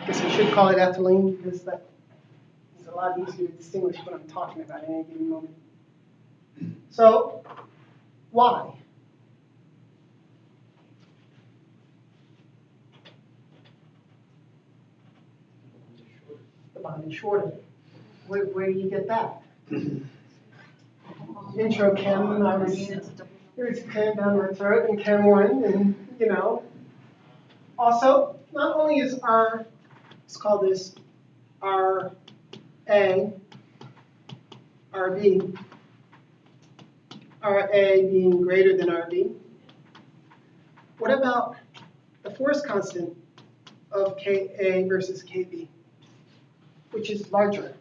Guess I should call it ethylene because that is a lot easier to distinguish what I'm talking about at any given moment. So, why? The bond is shorter. Where do you get that? Intro chem, I was, here's chem down my throat in chem one, and you know. Also, not only is let's call this RA, RB, RA being greater than RB. What about the force constant of Ka versus Kb, which is larger?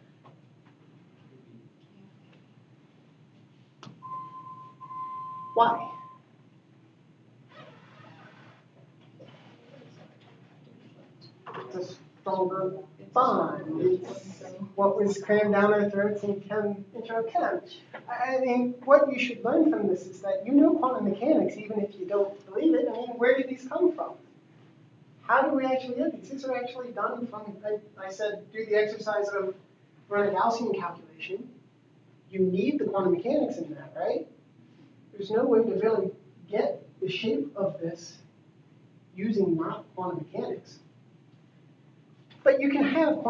Why? It's a stronger bond. It's what was crammed down our throats in intro chem. I mean, what you should learn from this is that you know quantum mechanics, even if you don't believe it. I mean, where did these come from? How do we actually get these? These are actually done from, I said, do the exercise of run a Gaussian calculation. You need the quantum mechanics in that, right? There's no way to really get the shape of this using not quantum mechanics. But you can have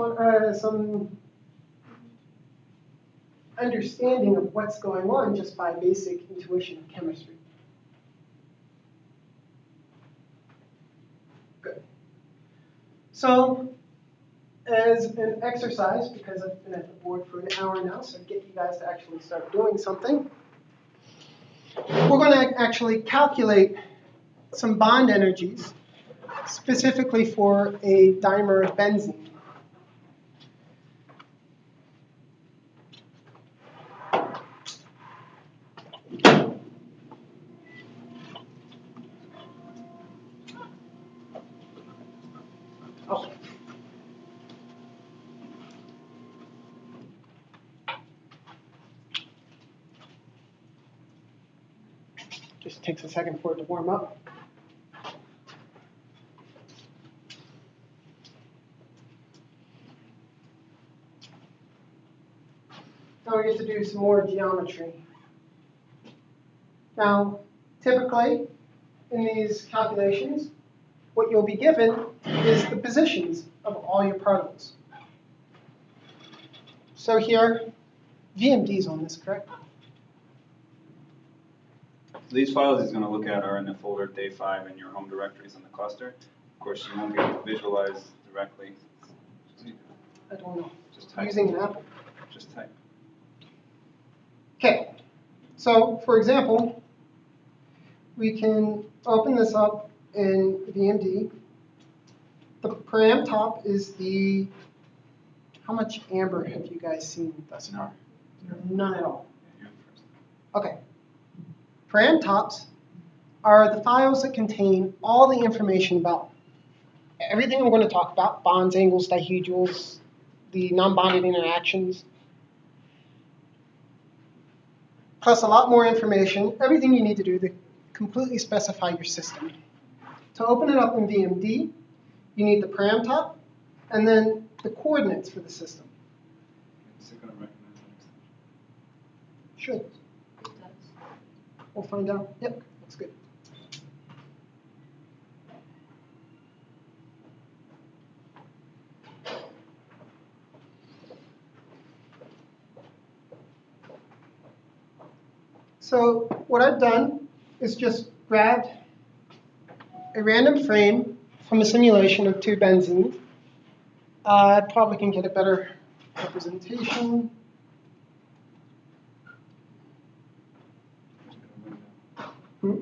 some understanding of what's going on just by basic intuition of chemistry. Good. So, as an exercise, because I've been at the board for an hour now, so get you guys to actually start doing something, we're going to actually calculate some bond energies, specifically for a dimer of benzene. Oh. Just takes a second for it to warm up. Now we get to do some more geometry. Now, typically, in these calculations, what you'll be given is the positions of all your particles. So here, VMD's on this, correct? These files he's going to look at are in the folder day 5 in your home directories in the cluster. Of course, you won't be able to visualize directly. I don't know. Just type. Using an Apple. Just type. Okay. So, for example, we can open this up in VMD. The param top is the, how much amber have you guys seen thus far? None at all. Okay. Param tops are the files that contain all the information about everything I'm going to talk about, bonds, angles, dihedrals, the non-bonded interactions, plus a lot more information, everything you need to do to completely specify your system. To open it up in VMD, you need the param top, and then the coordinates for the system. Is it going to recognize that extension? Should. We'll find out. Yep, looks good. So what I've done is just grabbed a random frame from a simulation of 2 benzene. I probably can get a better representation. Hmm?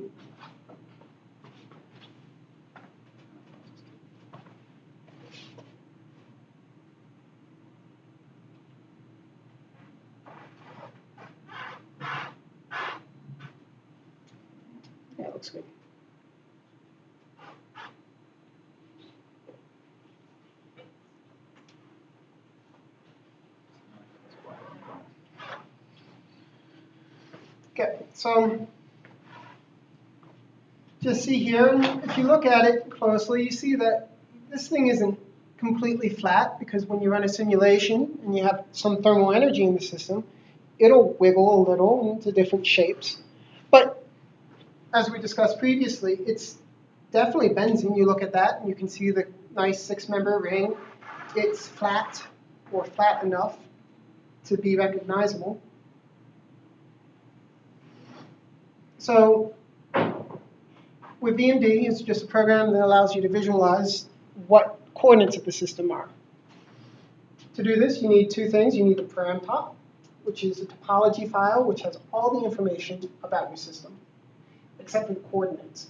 Yeah, it looks good. Okay, so just see here, if you look at it closely, you see that this thing isn't completely flat because when you run a simulation and you have some thermal energy in the system, it'll wiggle a little into different shapes. But as we discussed previously, it's definitely benzene. You look at that and you can see the nice 6-member ring. It's flat or flat enough to be recognizable. So with VMD, it's just a program that allows you to visualize what coordinates of the system are. To do this, you need two things. You need the param top, which is a topology file, which has all the information about your system, except for the coordinates.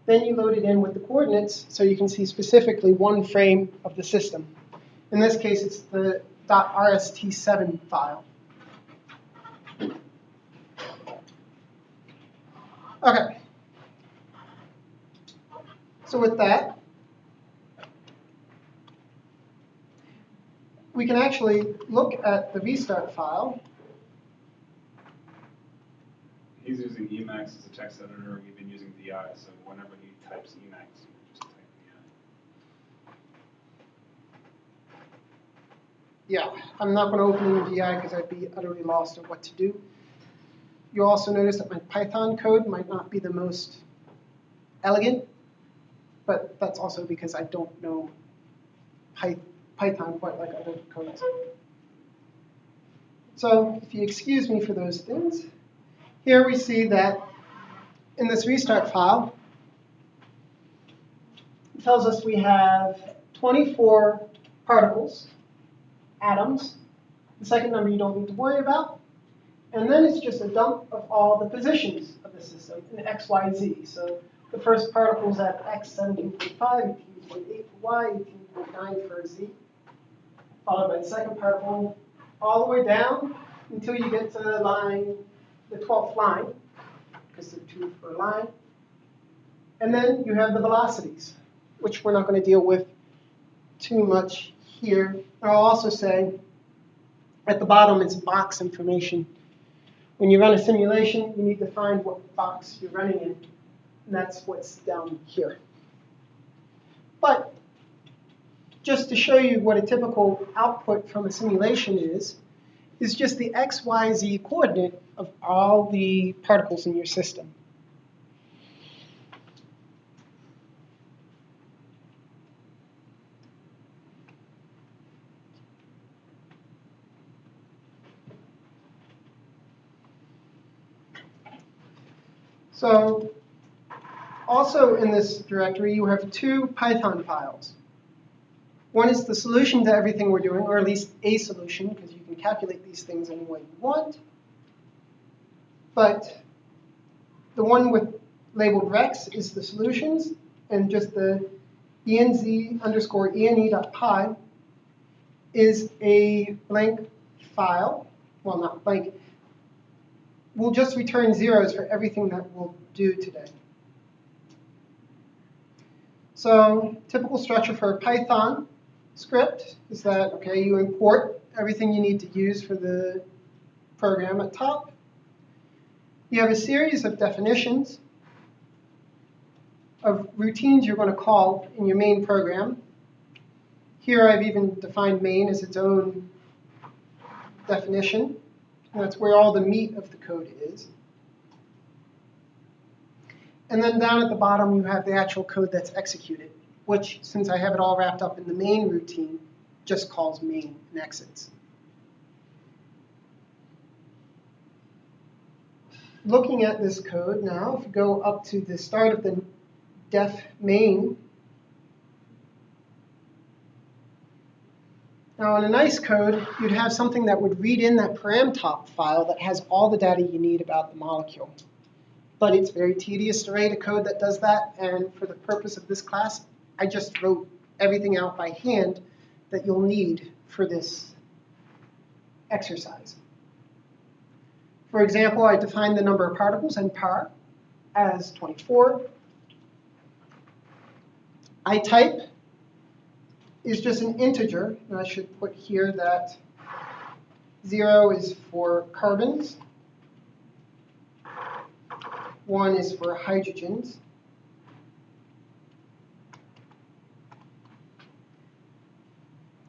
Then you load it in with the coordinates so you can see specifically one frame of the system. In this case, it's the .rst7 file. Okay. So with that, we can actually look at the restart file. He's using Emacs as a text editor. We've been using VI, so whenever he types Emacs, you just type VI. Yeah, I'm not going to open in VI because I'd be utterly lost on what to do. You'll also notice that my Python code might not be the most elegant, but that's also because I don't know Python quite like other codes. So if you excuse me for those things, here we see that in this restart file, it tells us we have 24 particles, atoms. The second number you don't need to worry about. And then it's just a dump of all the positions of the system in x, y, z. So the first particle is at x 17.5, 18.8 for y, 18.9 for z, followed by the second particle all the way down until you get to the 12th line, because there are 2 per line. And then you have the velocities, which we're not going to deal with too much here. And I'll also say at the bottom is box information. When you run a simulation, you need to find what box you're running in, and that's what's down here. But just to show you what a typical output from a simulation is just the x, y, z coordinate of all the particles in your system. So also in this directory, you have 2 Python files. One is the solution to everything we're doing, or at least a solution, because you can calculate these things any way you want. But the one with labeled rex is the solutions, and just the enz_ene.py is a blank file. Well, not blank. We'll just return zeros for everything that we'll do today. So typical structure for a Python script is that, okay, you import everything you need to use for the program at top. You have a series of definitions of routines you're going to call in your main program. Here I've even defined main as its own definition. And that's where all the meat of the code is. And then down at the bottom, you have the actual code that's executed, which, since I have it all wrapped up in the main routine, just calls main and exits. Looking at this code now, if you go up to the start of the def main, now in a nice code, you'd have something that would read in that param_top file that has all the data you need about the molecule. But it's very tedious to write a code that does that, and for the purpose of this class, I just wrote everything out by hand that you'll need for this exercise. For example, I defined the number of particles, NPAR, as 24. I-type is just an integer, and I should put here that 0 is for carbons, 1 is for hydrogens.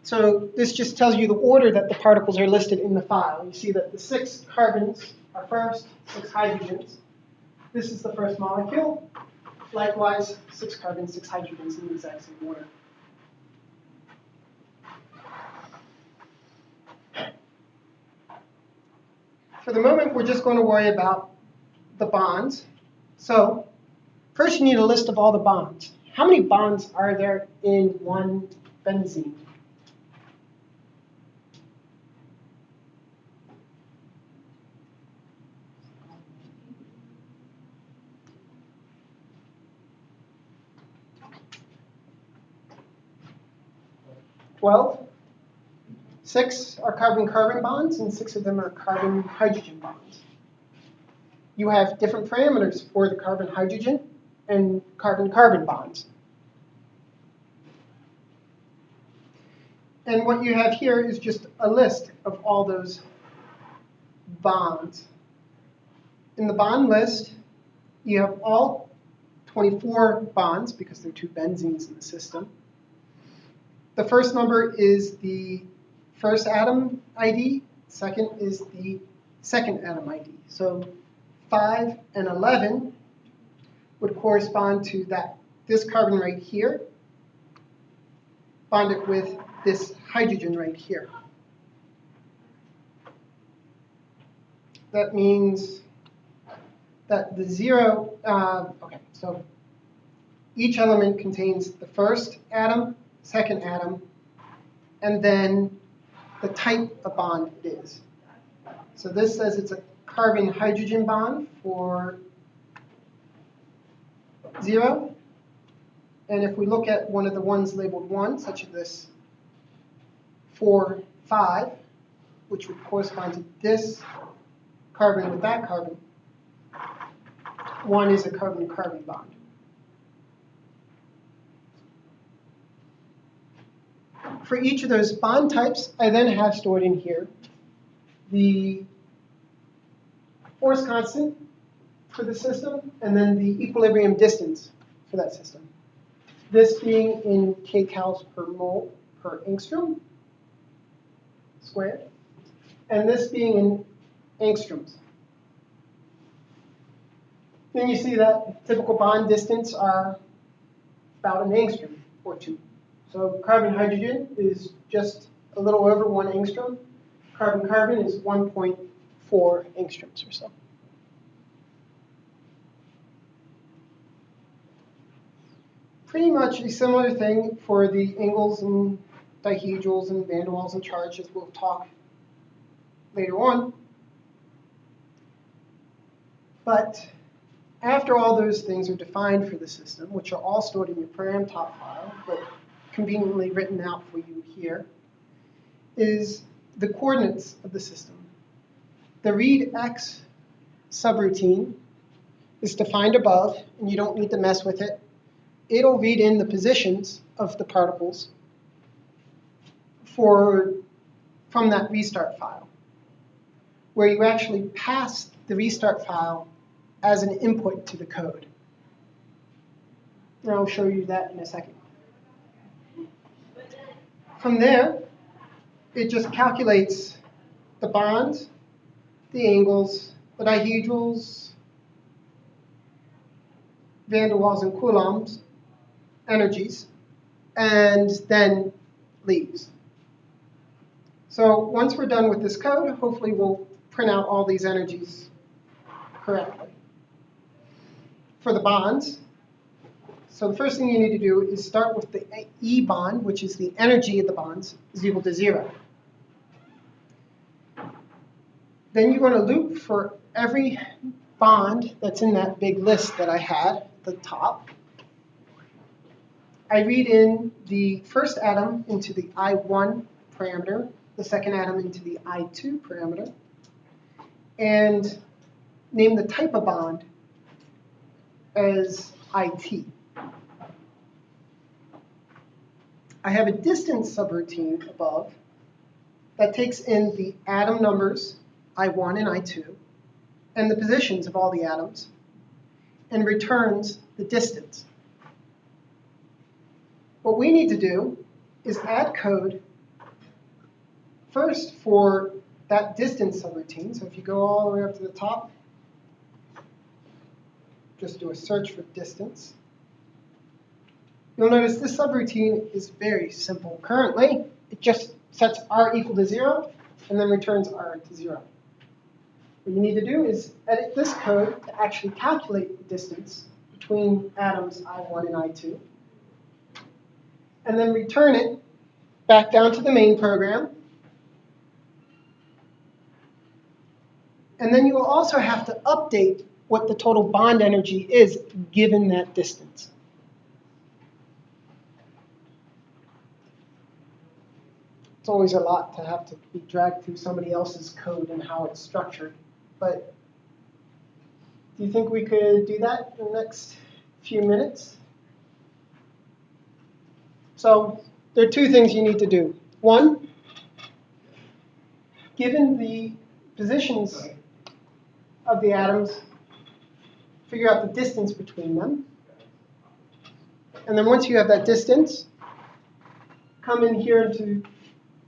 So this just tells you the order that the particles are listed in the file. You see that the 6 carbons are first, 6 hydrogens. This is the first molecule. Likewise, 6 carbons, 6 hydrogens in the exact same order. For the moment, we're just going to worry about the bonds. So first you need a list of all the bonds. How many bonds are there in one benzene? Well, 6 are carbon-carbon bonds, and 6 of them are carbon-hydrogen bonds. You have different parameters for the carbon-hydrogen and carbon-carbon bonds. And what you have here is just a list of all those bonds. In the bond list, you have all 24 bonds, because there are 2 benzenes in the system. The first number is the first atom ID, second is the second atom ID. So 5 and 11 would correspond to this carbon right here, bonded with this hydrogen right here. That means that the 0, so each element contains the first atom, second atom, and then the type of bond it is. So this says it's a carbon-hydrogen bond for 0. And if we look at one of the ones labeled 1, such as this 4, 5, which would correspond to this carbon with that carbon, 1 is a carbon-carbon bond. For each of those bond types, I then have stored in here the force constant for the system, and then the equilibrium distance for that system. This being in kcals per mole per angstrom squared, and this being in angstroms. Then you see that typical bond distance are about an angstrom or 2. So carbon-hydrogen is just a little over 1 angstrom. Carbon-carbon is 1.4 angstroms or so. Pretty much a similar thing for the angles and dihedrals and van der Waals and charges we'll talk later on. But after all those things are defined for the system, which are all stored in your param top file, but conveniently written out for you here, is the coordinates of the system. The read x subroutine is defined above, and you don't need to mess with it. It'll read in the positions of the particles from that restart file, where you actually pass the restart file as an input to the code. And I'll show you that in a second. From there, it just calculates the bonds, the angles, the dihedrals, van der Waals and coulombs, energies, and then leaves. So once we're done with this code, hopefully we'll print out all these energies correctly. For the bonds, so the first thing you need to do is start with the E bond, which is the energy of the bonds, is equal to 0. Then you're going to loop for every bond that's in that big list that I had at the top. I read in the first atom into the I1 parameter, the second atom into the I2 parameter, and name the type of bond as IT. I have a distance subroutine above that takes in the atom numbers, I1 and I2, and the positions of all the atoms, and returns the distance. What we need to do is add code first for that distance subroutine. So if you go all the way up to the top, just do a search for distance. You'll notice this subroutine is very simple. Currently, it just sets r equal to 0 and then returns r to 0. What you need to do is edit this code to actually calculate the distance between atoms I1 and I2, and then return it back down to the main program. And then you will also have to update what the total bond energy is given that distance. It's always a lot to have to be dragged through somebody else's code and how it's structured. But do you think we could do that in the next few minutes? So there are two things you need to do. One, given the positions of the atoms, figure out the distance between them. And then once you have that distance, come in here into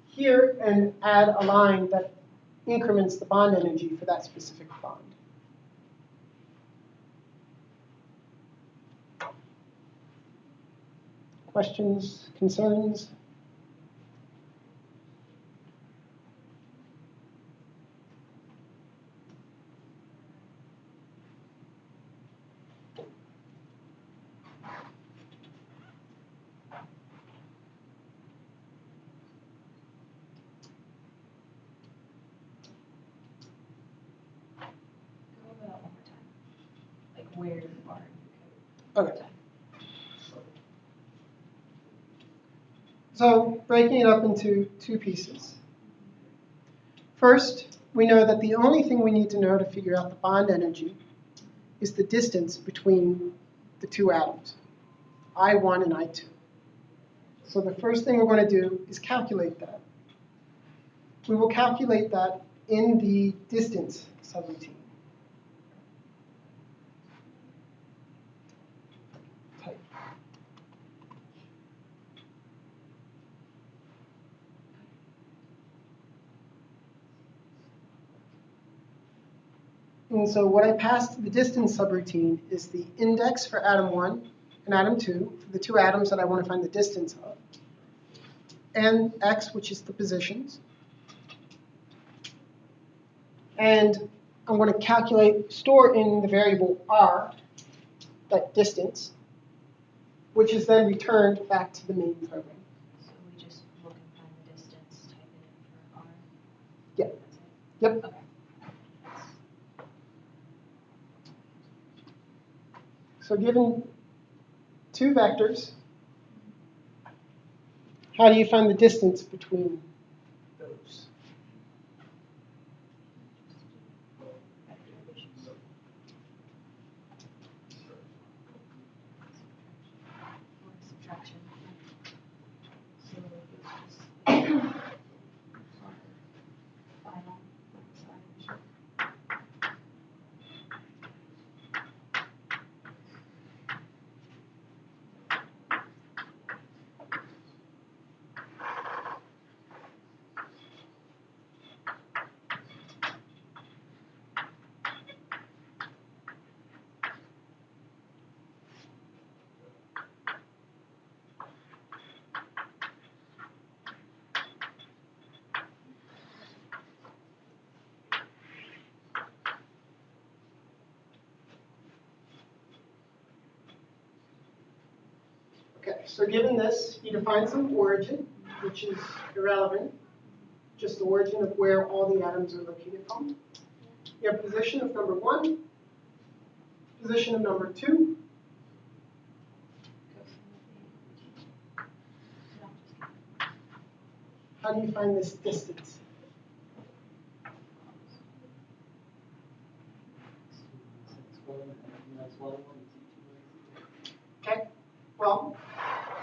here and add a line that increments the bond energy for that specific bond. Questions, concerns? Go over that one more time. Like where are you code? Okay. So breaking it up into two pieces. First, we know that the only thing we need to know to figure out the bond energy is the distance between the two atoms, I1 and I2. So the first thing we're going to do is calculate that. We will calculate that in the distance subroutine. Type. And so what I pass to the distance subroutine is the index for atom 1 and atom 2, for the two atoms that I want to find the distance of, and x, which is the positions. And I'm going to store in the variable r, that distance, which is then returned back to the main program. So we just look and find the distance, type it in for r. Yep. That's it? Yep. Okay. So given two vectors, how do you find the distance between those? Or subtraction. So it's just our final side. Okay, so given this, you define some origin, which is irrelevant, just the origin of where all the atoms are located from. You have position of number 1, position of number 2, how do you find this distance? Okay, well,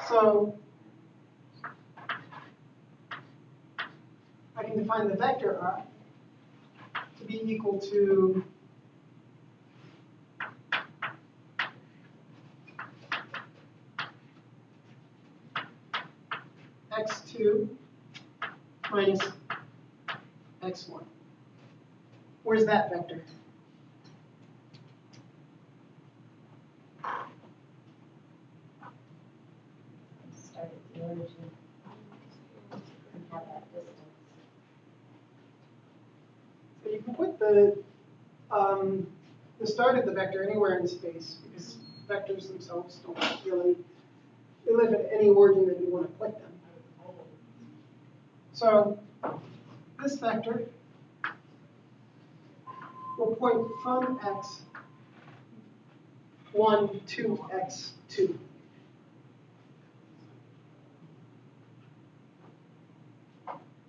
so I can define the vector r to be equal to minus x1. Where's that vector? Start at the origin. And have that distance. So you can put the start of the vector anywhere in space because vectors themselves don't really, they live at any origin that you want to put them. So this vector will point from x1 to x2.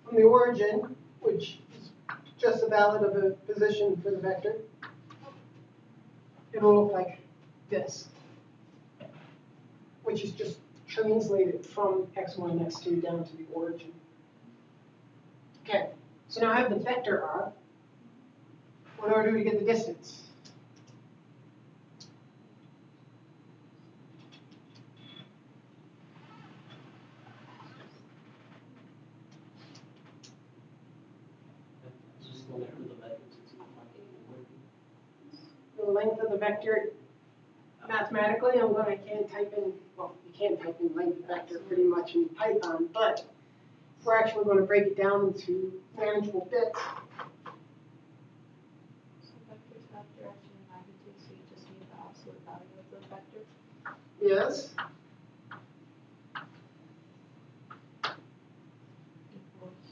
From the origin, which is just a valid of a position for the vector, it will look like this, which is just translated from x1 and x2 down to the origin. Okay, so now I have the vector r. What do I do to get the distance? It's just the length of the vector since it's not The length of the vector, mathematically, I can't type in, well, you can type in length vector pretty much in Python, but we're actually going to break it down into manageable bits. So vectors have direction and magnitude, so you just need the absolute value of the vector. Yes. Equals.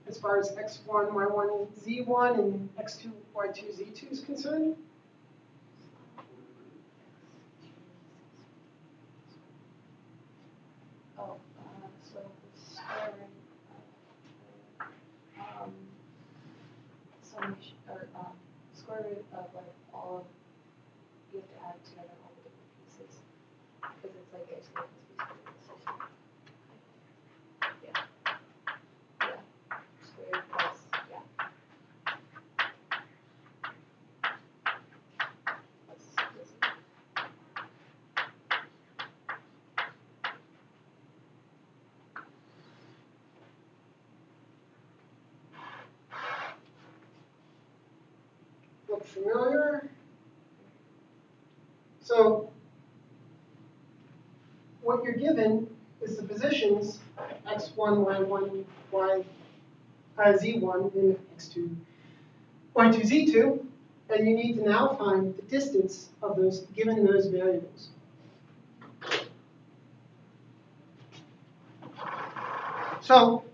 As far as x1, y1, z1, and x2, y2, z2 is concerned. Oh, so the square root of summation or square root of like all of, you have to add together all the different pieces because it's like a square plus b squared. Yeah. Squared plus plus this. Look familiar? So what you're given is the positions x1, y1, z1, and x2, y2, z2, and you need to now find the distance of those given those variables. So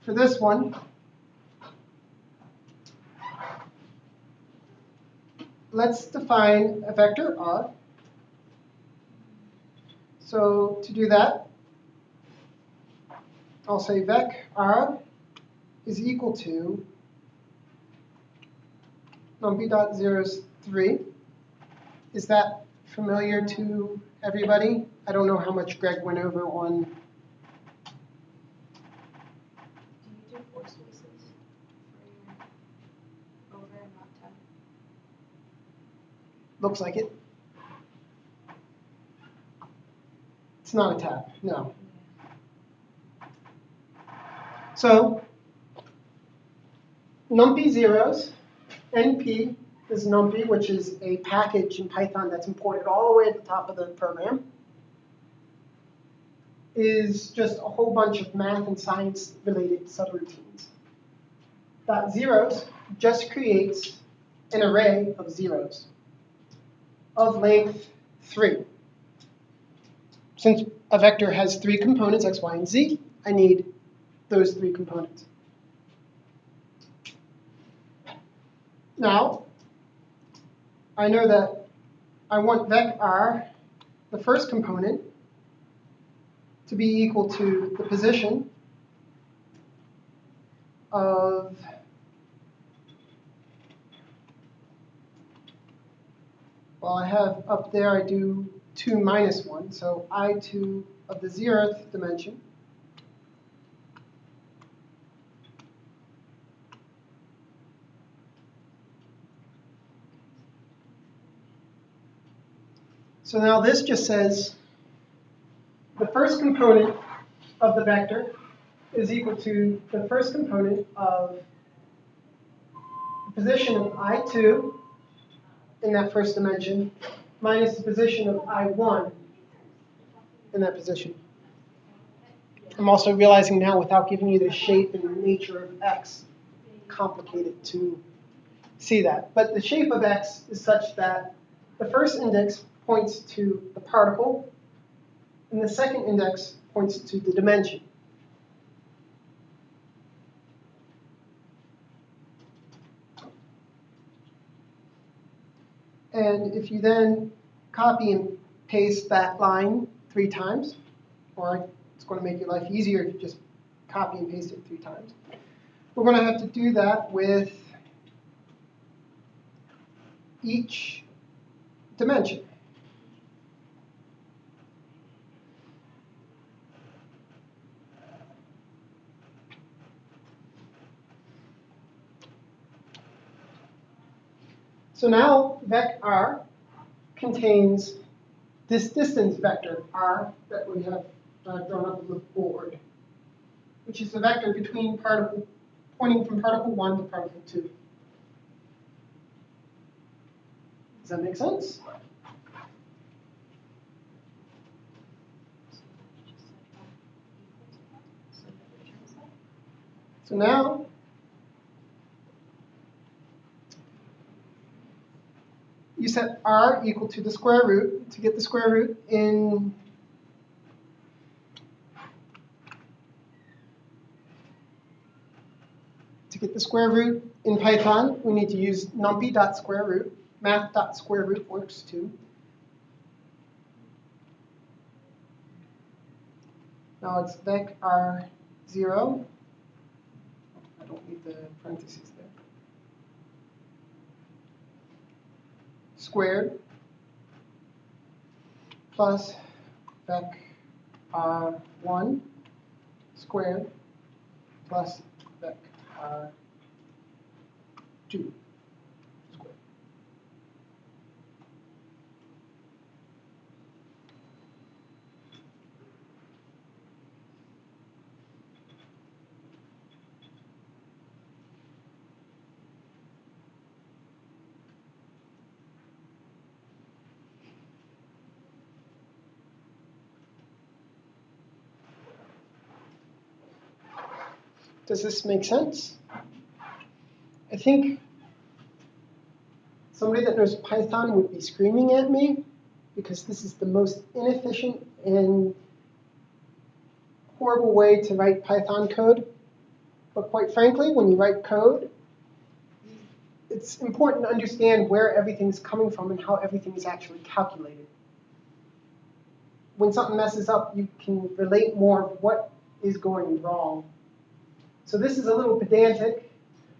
for this one, let's define a vector r. So to do that, I'll say vec r is equal to numpy.03. Is that familiar to everybody? I don't know how much Greg went over on. Do you do 4 spaces for your over and not 10? Looks like it. It's not a tab, no. So numpy zeros, np is numpy, which is a package in Python that's imported all the way at the top of the program, is just a whole bunch of math and science related subroutines. Dot zeros just creates an array of zeros of length 3. Since a vector has 3 components, x, y, and z, I need those 3 components. Now, I know that I want vec r, the first component, to be equal to the position of well, I have up there, I do 2 minus 1, so I2 of the 0th dimension. So now this just says the first component of the vector is equal to the first component of the position of I2 in that first dimension minus the position of I1 in that position. I'm also realizing now, without giving you the shape and nature of X, complicated to see that. But the shape of X is such that the first index points to the particle, and the second index points to the dimension. And if you then copy and paste that line 3 times, or it's going to make your life easier if you just copy and paste it 3 times, we're going to have to do that with each dimension. So now vec r contains this distance vector r that we have drawn up on the board, which is the vector between particle, pointing from particle 1 to particle 2. Does that make sense? So now, you set r equal to the square root. To get the square root in Python, we need to use numpy.square root. Math.square root works too. Now it's vec r0. I don't need the parentheses there. Squared plus vec r1 squared plus vec r2 squared. Does this make sense? I think somebody that knows Python would be screaming at me because this is the most inefficient and horrible way to write Python code. But quite frankly, when you write code, it's important to understand where everything's coming from and how everything is actually calculated. When something messes up, you can relate more of what is going wrong. So this is a little pedantic,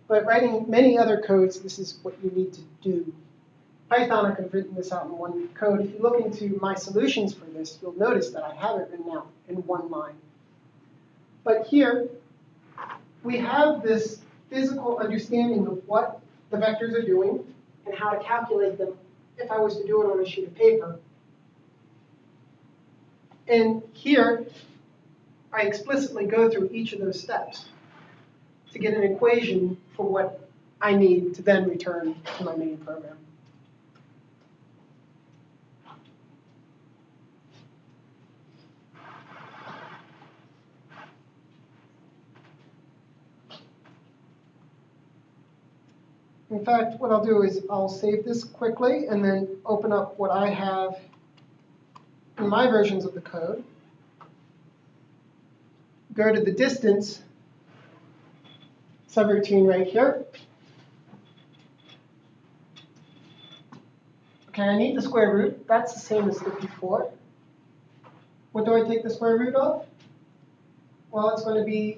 but writing many other codes, this is what you need to do. Python, I could have written this out in one code. If you look into my solutions for this, you'll notice that I have it written out in one line. But here, we have this physical understanding of what the vectors are doing and how to calculate them if I was to do it on a sheet of paper. And here, I explicitly go through each of those steps to get an equation for what I need to then return to my main program. In fact, what I'll do is I'll save this quickly and then open up what I have in my versions of the code. Go to the distance subroutine right here. Okay, I need the square root. That's the same as the before. What do I take the square root of? Well, it's going to be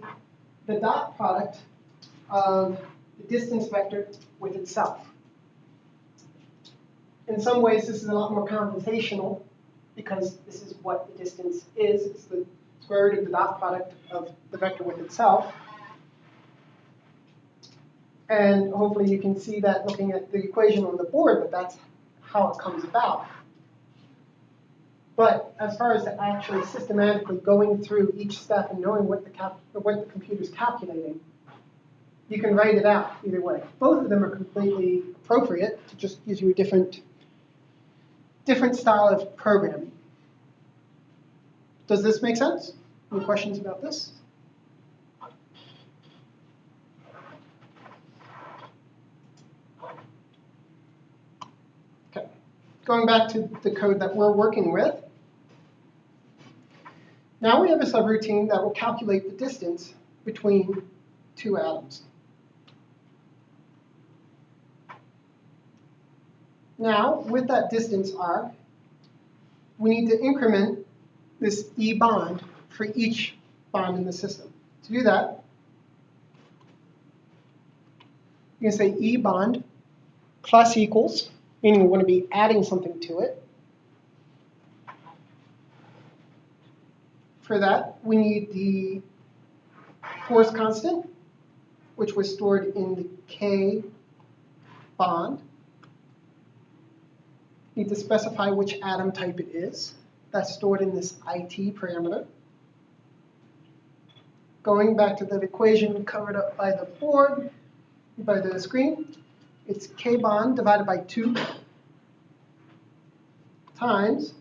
the dot product of the distance vector with itself. In some ways, this is a lot more conversational because this is what the distance is. It's the square root of the dot product of the vector with itself. And hopefully you can see that looking at the equation on the board that that's how it comes about. But as far as actually systematically going through each step and knowing what the computer's calculating, you can write it out either way. Both of them are completely appropriate. It just gives you a different style of programming. Does this make sense? Any questions about this? Okay. Going back to the code that we're working with. Now we have a subroutine that will calculate the distance between two atoms. Now, with that distance r, we need to increment this E bond for each bond in the system. To do that, you can say E bond plus equals, meaning we want to be adding something to it. For that, we need the force constant, which was stored in the K bond. Need to specify which atom type it is. That's stored in this IT parameter. Going back to that equation covered up by the board, by the screen, it's K bond divided by 2 times,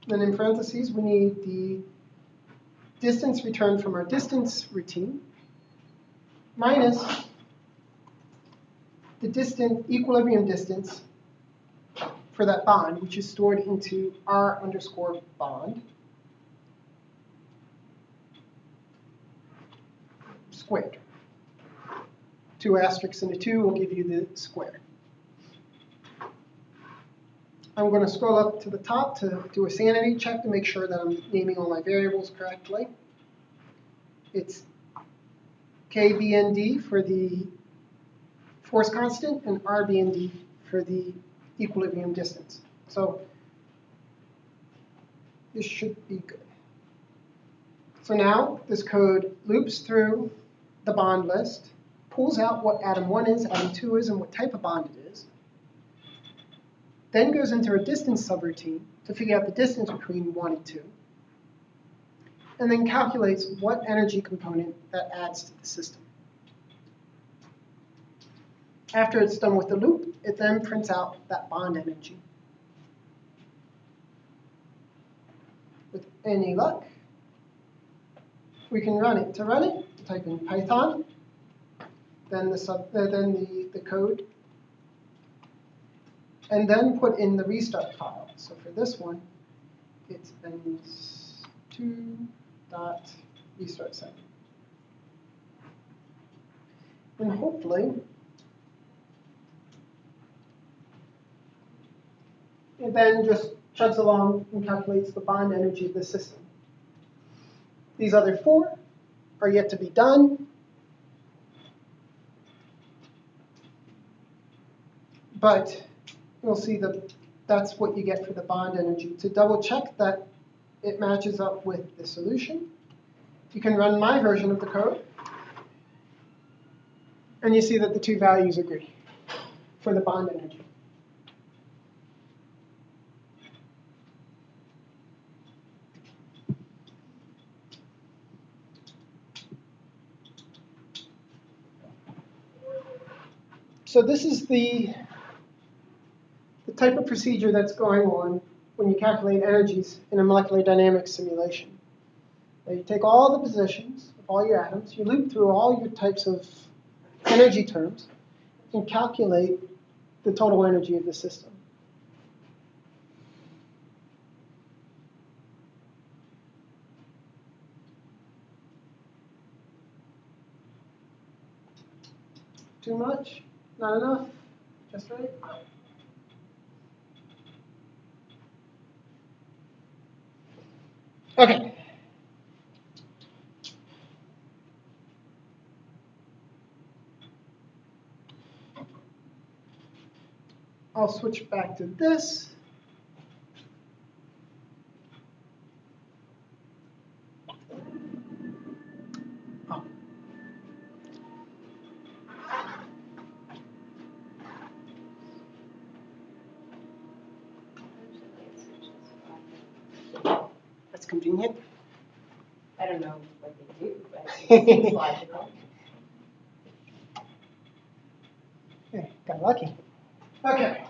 then in parentheses we need the distance returned from our distance routine minus the equilibrium distance for that bond, which is stored into R underscore bond squared. 2 asterisks and a 2 will give you the square. I'm going to scroll up to the top to do a sanity check to make sure that I'm naming all my variables correctly. It's KBND for the force constant and RBND for the equilibrium distance. So this should be good. So now this code loops through the bond list, pulls out what atom 1 is, atom 2 is, and what type of bond it is, then goes into a distance subroutine to figure out the distance between 1 and 2, and then calculates what energy component that adds to the system. After it's done with the loop, it then prints out that bond energy. With any luck, we can run it. To run it, type in Python, then the code, and then put in the restart file. So for this one, it's n2.restart set. And hopefully, it then just chugs along and calculates the bond energy of the system. These other 4 are yet to be done. But you'll see that that's what you get for the bond energy. To double check that it matches up with the solution, you can run my version of the code. And you see that the 2 values agree for the bond energy. So this is the type of procedure that's going on when you calculate energies in a molecular dynamics simulation. Now you take all the positions of all your atoms, you loop through all your types of energy terms, and calculate the total energy of the system. Too much? Not enough? Just right? Okay. I'll switch back to this. Oh. convenient. I don't know what they do, but it seems logical. Yeah, got lucky. Okay.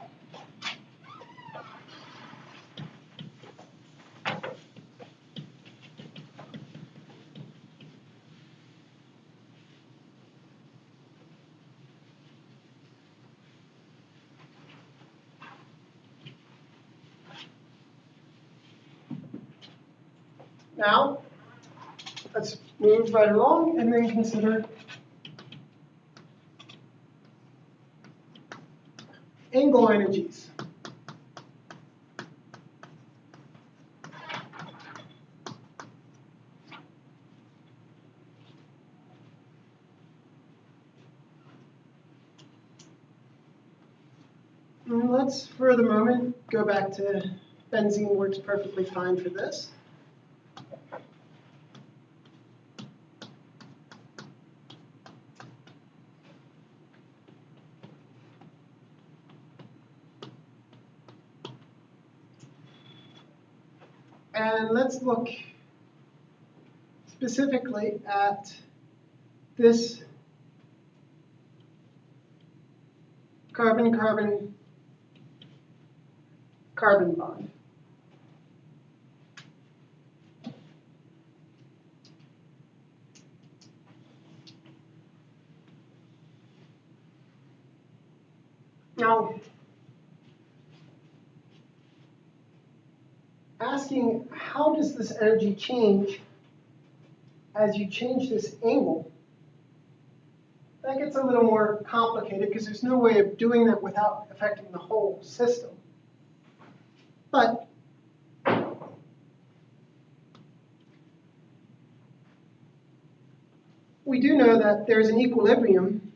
Now, let's move right along and then consider angle energies. And let's, for the moment, go back to benzene works perfectly fine for this. And let's look specifically at this carbon-carbon-carbon bond. Now, asking how does this energy change as you change this angle, that gets a little more complicated because there's no way of doing that without affecting the whole system. But we do know that there's an equilibrium.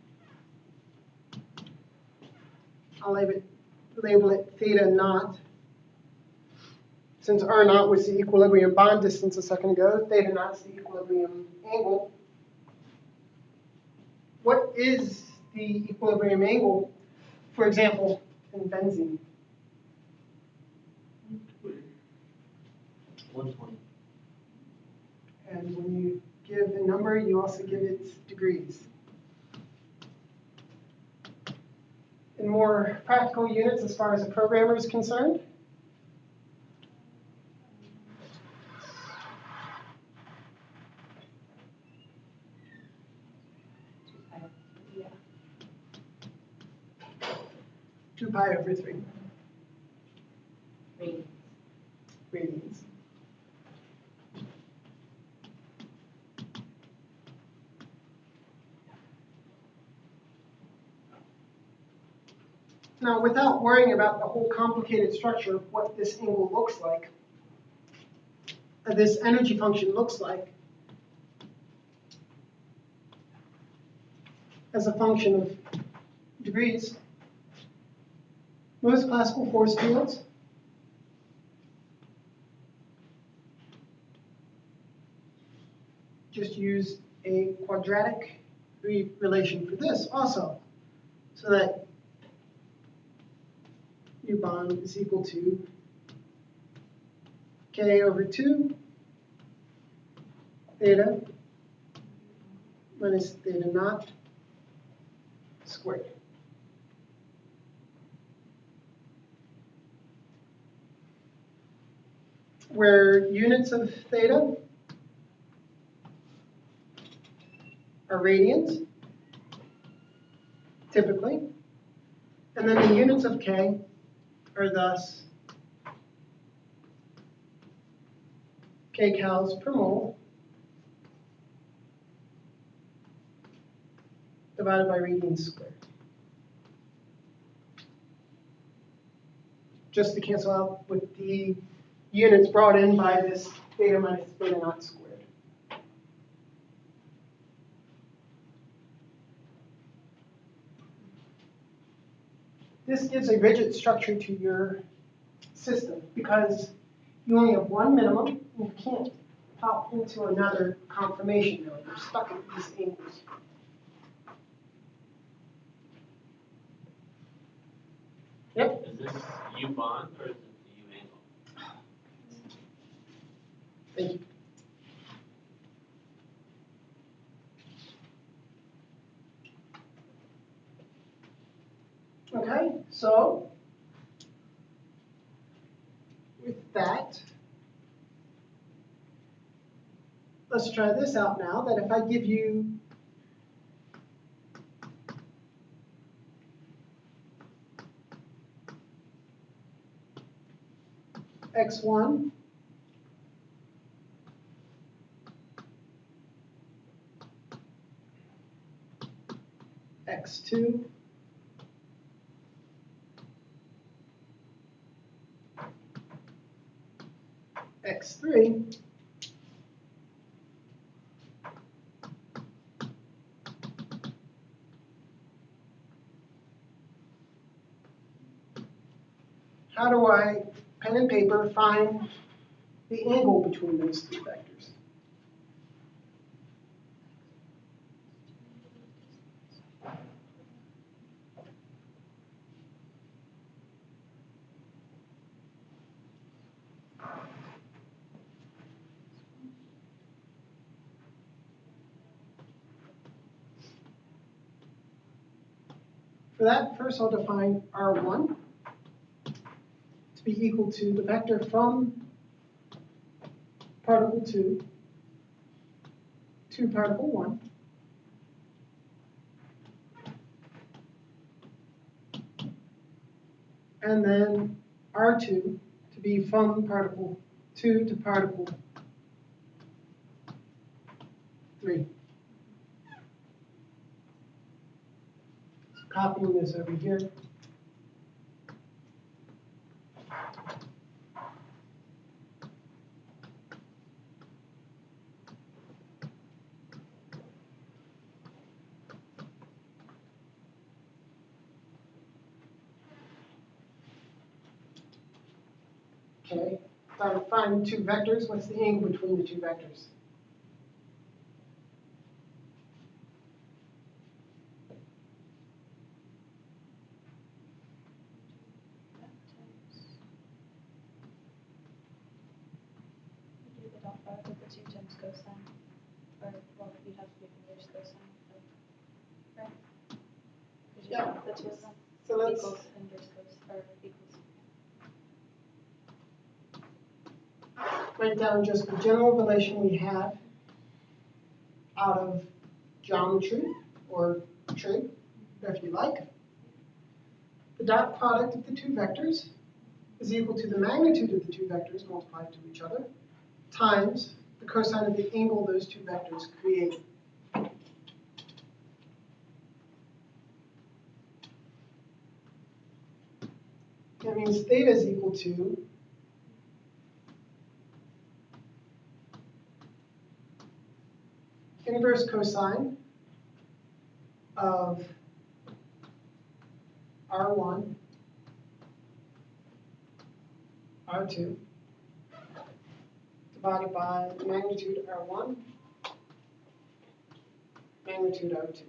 I'll label it theta naught. Since R naught was the equilibrium bond distance a second ago, theta naught is the equilibrium angle. What is the equilibrium angle, for example, in benzene? 120. And when you give a number, you also give its degrees. In more practical units, as far as a programmer is concerned, Yeah. 2 pi over 3 Radians. radians. Now, without worrying about the whole complicated structure of what this angle looks like, this energy function looks like, as a function of degrees, most classical force fields just use a quadratic relation for this also, so that U bond is equal to K over 2 theta minus theta naught squared. Where units of theta are radians, typically, and then the units of K are thus kcals per mole divided by radians squared. Just to cancel out with the units brought in by this theta minus theta naught squared. This gives a rigid structure to your system because you only have one minimum and you can't pop into another conformation node. You're stuck at these angles. Yep. Is this U bond or is it the U angle? Thank you. Okay, so with that, let's try this out now, that if I give you x1 x2 x3 how do I, pen and paper, find the angle between those three vectors? For that, first I'll define R1 to be equal to the vector from particle 2 to particle 1. And then R2 to be from particle 2 to particle 3. Copying this over here. Okay, if I find two vectors, what's the angle between the two vectors? You do the dot product with the 2 times cosine, or, well, you'd have to do inverse cosine, right? Because you Yeah. have the 2 of them So let's, equals inverse cosine, or equals. write down just the general relation we have out of geometry or trig, if you like. The dot product of the two vectors is equal to the magnitude of the two vectors multiplied to each other times the cosine of the angle those two vectors create. That means theta is equal to inverse cosine of R1, R2, divided by magnitude R1, magnitude R2.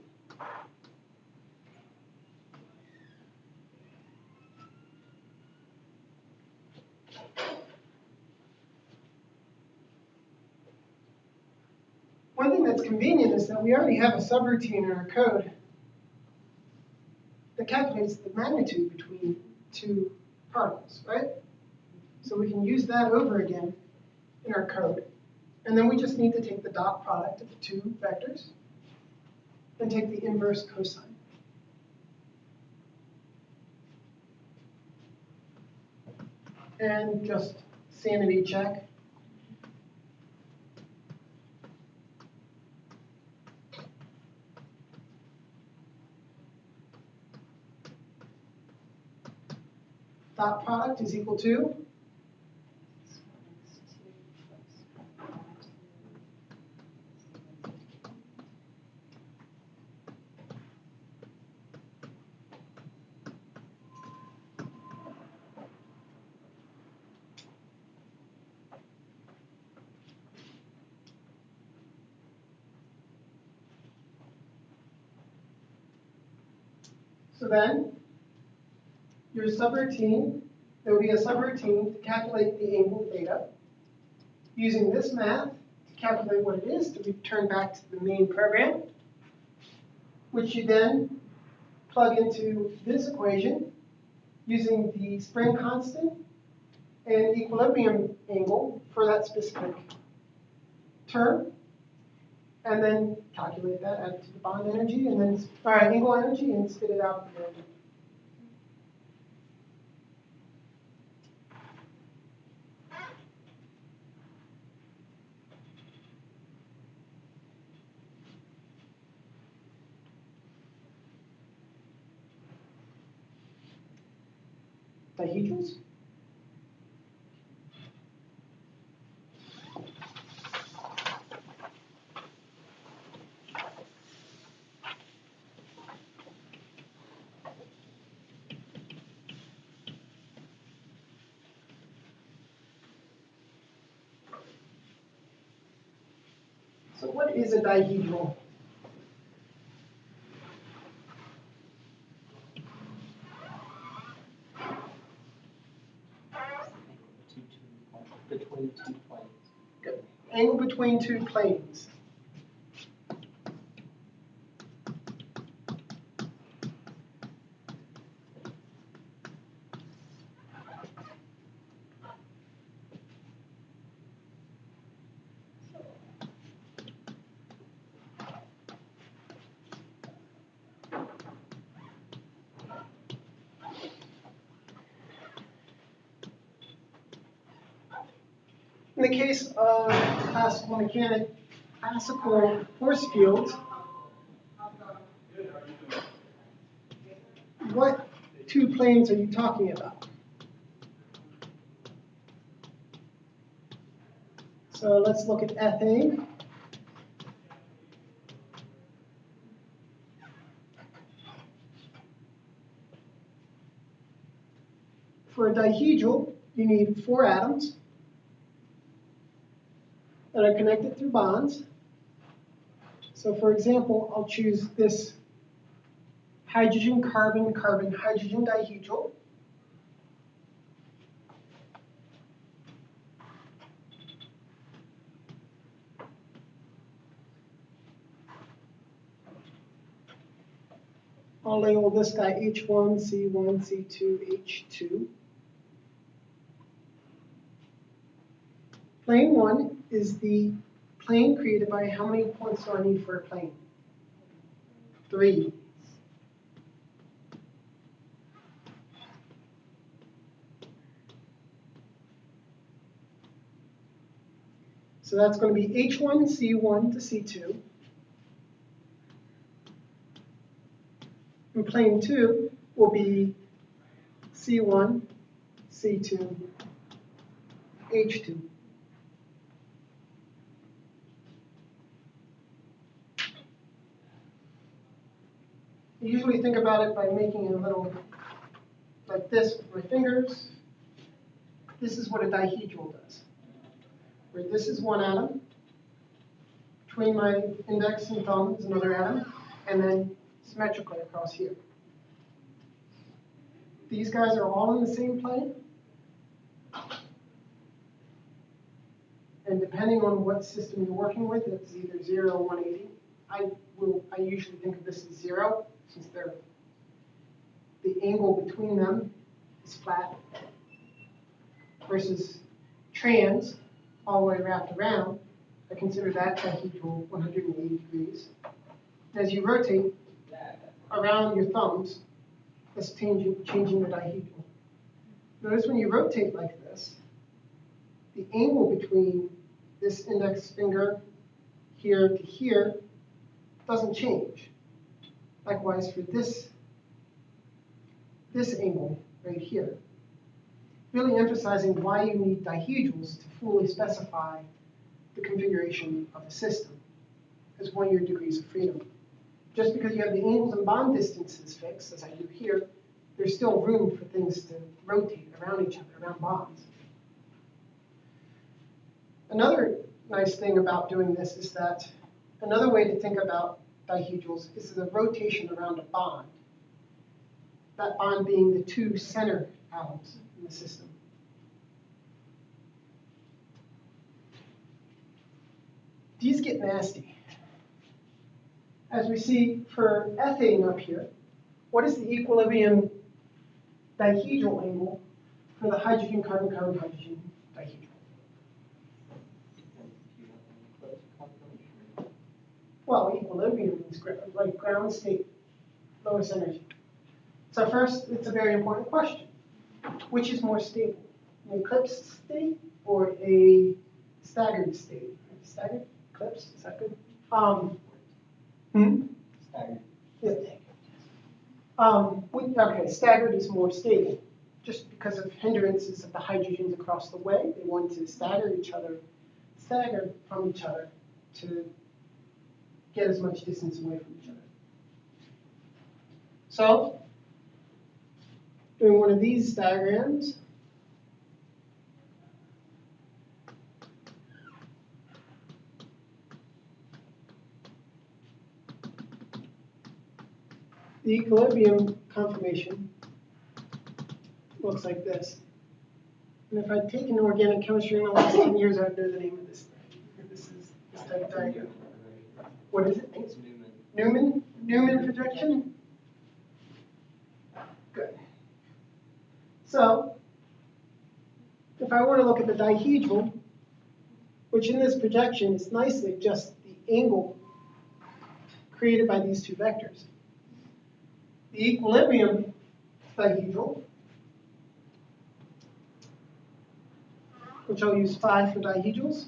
One thing that's convenient is that we already have a subroutine in our code that calculates the magnitude between two particles, right? So we can use that over again in our code. And then we just need to take the dot product of the two vectors and take the inverse cosine. And just sanity check. Dot product is equal to so then your subroutine, there will be a subroutine to calculate the angle theta. using this math to calculate what it is to return back to the main program, which you then plug into this equation using the spring constant and equilibrium angle for that specific term, and then calculate that, add it to the bond energy, and then, angle energy, and spit it out at the end. Dihedrals? So what is a dihedral? Between two planes. Good. Angle between two planes. In the case of classical force fields, what two planes are you talking about? So let's look at FA. For a dihedral, you need 4 atoms that are connected through bonds. So for example, I'll choose this hydrogen, carbon, carbon, hydrogen dihedral. I'll label this guy H1, C1, C2, H2. Plane 1 is the plane created by how many points do I need for a plane? 3. So that's going to be H1, C1 to C2. And plane 2 will be C1, C2, H2. I usually think about it by making a little, like this with my fingers. This is what a dihedral does. Where this is one atom, between my index and thumb is another atom, and then symmetrically across here. These guys are all in the same plane. And depending on what system you're working with, it's either 0 or 180. I usually think of this as 0, since the angle between them is flat, versus trans, all the way wrapped around. I consider that dihedral 180 degrees. As you rotate around your thumbs, that's changing the dihedral. Notice when you rotate like this, the angle between this index finger here to here doesn't change. Likewise for this angle right here. Really emphasizing why you need dihedrals to fully specify the configuration of the system as one of your degrees of freedom. Just because you have the angles and bond distances fixed, as I do here, there's still room for things to rotate around each other, around bonds. Another nice thing about doing this is that another way to think about dihedrals is the rotation around a bond. That bond being the 2 center atoms in the system. these get nasty. As we see for ethane up here, what is the equilibrium dihedral angle for the hydrogen, carbon, carbon, hydrogen dihedral? Well, equilibrium means like ground state, lowest energy. So first, it's a very important question. Which is more stable, an eclipsed state or a staggered state? Staggered? Eclipse? Is that good? Staggered. Yeah. Okay, staggered is more stable. Just because of hindrances of the hydrogens across the way, they want to stagger from each other to get as much distance away from each other. So, doing one of these diagrams, the equilibrium conformation looks like this. And if I'd taken organic chemistry in the last 10 years, I'd know the name of this thing. This is this type of diagram. What is it? It's Newman. Newman projection? Good. So, if I want to look at the dihedral, which in this projection is nicely just the angle created by these two vectors. The equilibrium dihedral, which I'll use 5 for dihedrals.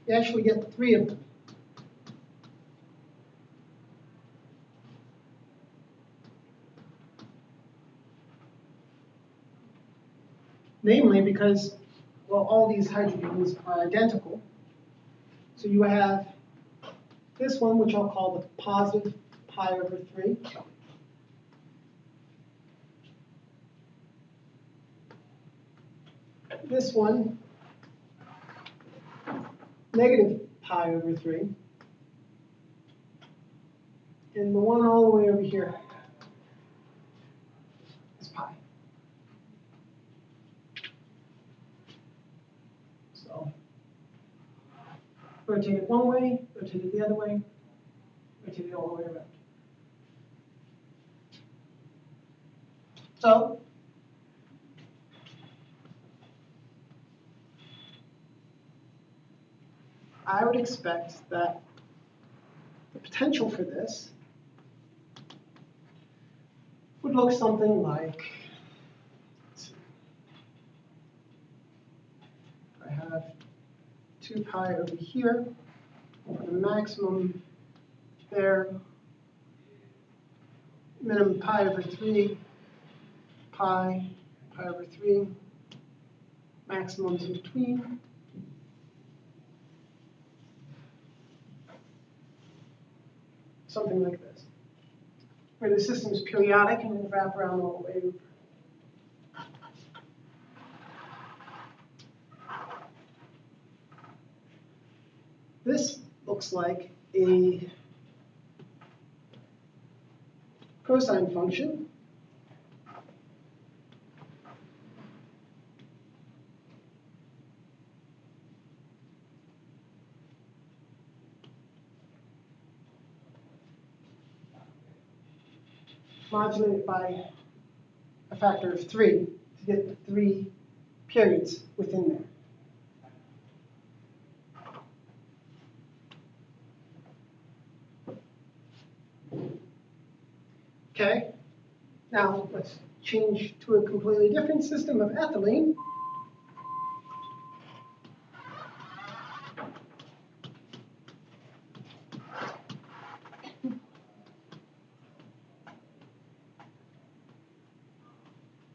You actually get 3 of them. Namely because, well, all these hydrogens are identical. So you have this one, which I'll call the positive pi over 3. This one, negative pi over 3. And the one all the way over here is pi. So rotate it one way, rotate it the other way, rotate it all the way around. So I would expect that the potential for this would look something like, I have 2 pi over here, the maximum there, minimum pi over 3, pi over 3, maximums in between. Something like this, where the system is periodic and will wrap around all the way over. This looks like a cosine function. Modulated by a factor of 3 to get the 3 periods within there. Okay, now let's change to a completely different system of ethylene.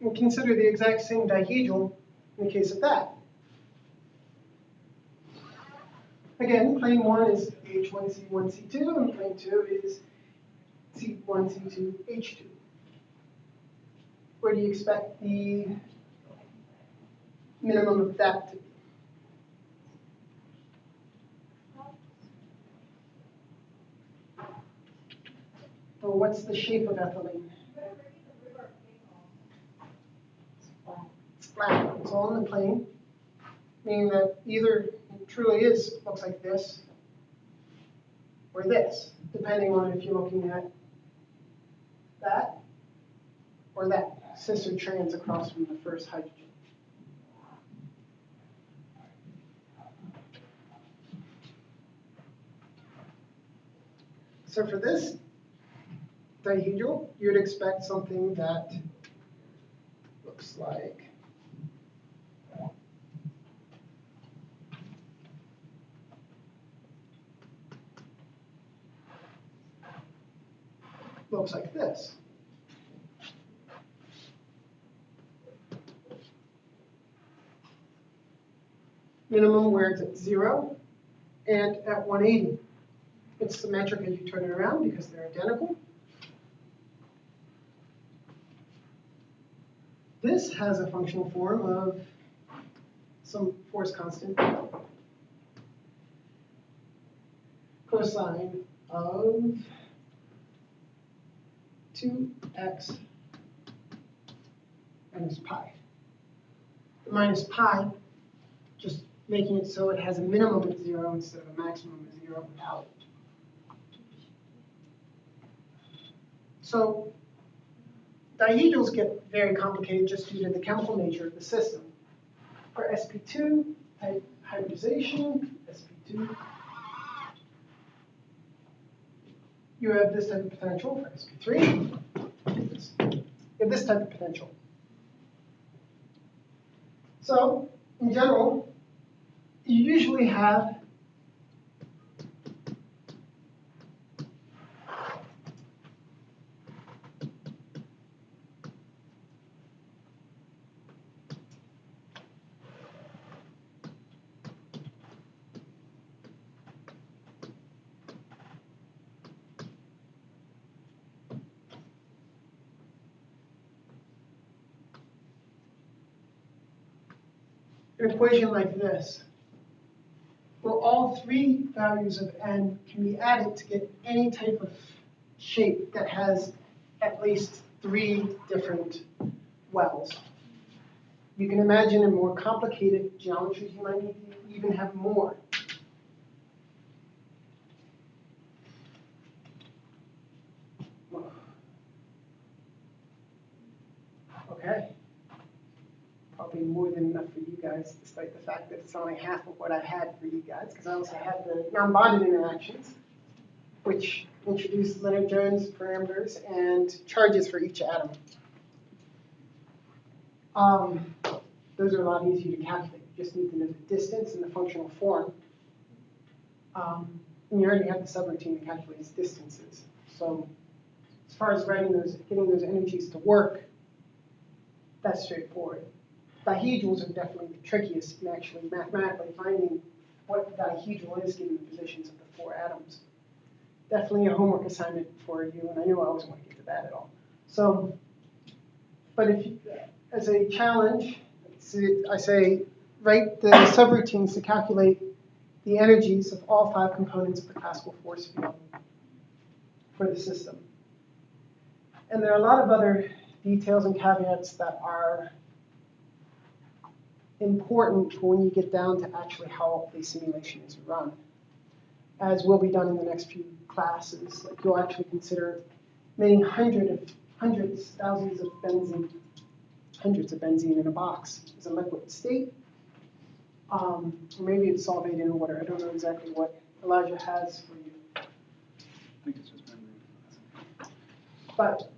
And consider the exact same dihedral in the case of that. Again, plane 1 is H1C1C2, and plane 2 is C1C2H2. Where do you expect the minimum of that to be? Well, what's the shape of ethylene? flat. It's all in the plane, meaning that either it truly is, looks like this, or this, depending on if you're looking at that or that sister trans across from the first hydrogen. So for this dihedral, you'd expect something that looks like this. Minimum where it's at 0 and at 180. It's symmetric as you turn it around because they're identical. This has a functional form of some force constant cosine of 2x minus pi. The minus pi, just making it so it has a minimum at 0 instead of a maximum at 0 without it. So dihedrals get very complicated just due to the chemical nature of the system. For sp2 type hybridization, sp2, you have this type of potential. For sp3, you have this type of potential. So in general, you usually have an equation like this, where all three values of n can be added to get any type of shape that has at least 3 different wells. You can imagine in more complicated geometries, you might need to even have more. Okay. Probably more than enough for you guys, despite the fact that it's only half of what I had for you guys, because I also had the non-bonded interactions, which introduce Lennard-Jones parameters and charges for each atom. Those are a lot easier to calculate. You just need to know the distance and the functional form. And you already have the subroutine that calculates distances. So as far as writing those, getting those energies to work, that's straightforward. Dihedrals are definitely the trickiest in actually mathematically finding what the dihedral is given the positions of the 4 atoms. Definitely a homework assignment for you, and I knew I wasn't going to get to that at all. So, but if you, as a challenge, I say write the subroutines to calculate the energies of all 5 components of the classical force field for the system. And there are a lot of other details and caveats that are important for when you get down to actually how a simulation is run, as will be done in the next few classes. Like you'll actually consider many hundreds, thousands of benzene, hundreds of benzene in a box as a liquid state. Or maybe it's solvated in water. I don't know exactly what Elijah has for you. I think it's just membrane. But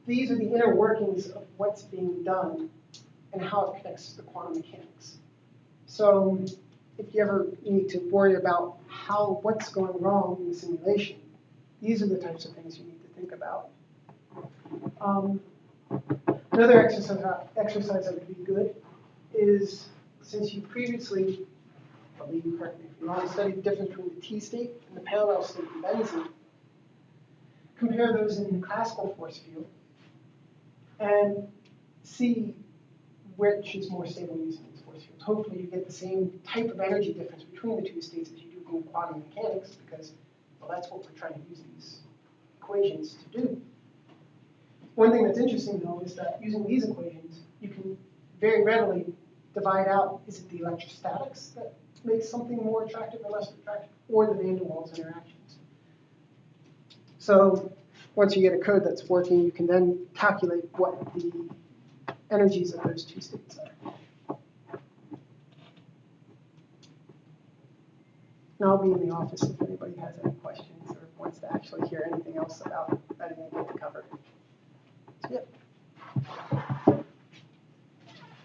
these are the inner workings of what's being done and how it connects to the quantum mechanics. So if you ever need to worry about what's going wrong in the simulation, these are the types of things you need to think about. Another exercise that would be good is, since you previously, probably you correct me if I'm wrong, studied the difference between the T state and the parallel state in benzene, compare those in the classical force field and see which is more stable using these force fields. Hopefully you get the same type of energy difference between the 2 states as you do in quantum mechanics, because, well, that's what we're trying to use these equations to do. One thing that's interesting, though, is that using these equations, you can very readily divide out, is it the electrostatics that makes something more attractive or less attractive, or the van der Waals interactions? So once you get a code that's working, you can then calculate what the energies of those two states are. And I'll be in the office if anybody has any questions or wants to actually hear anything else about that I didn't get to cover. Yep.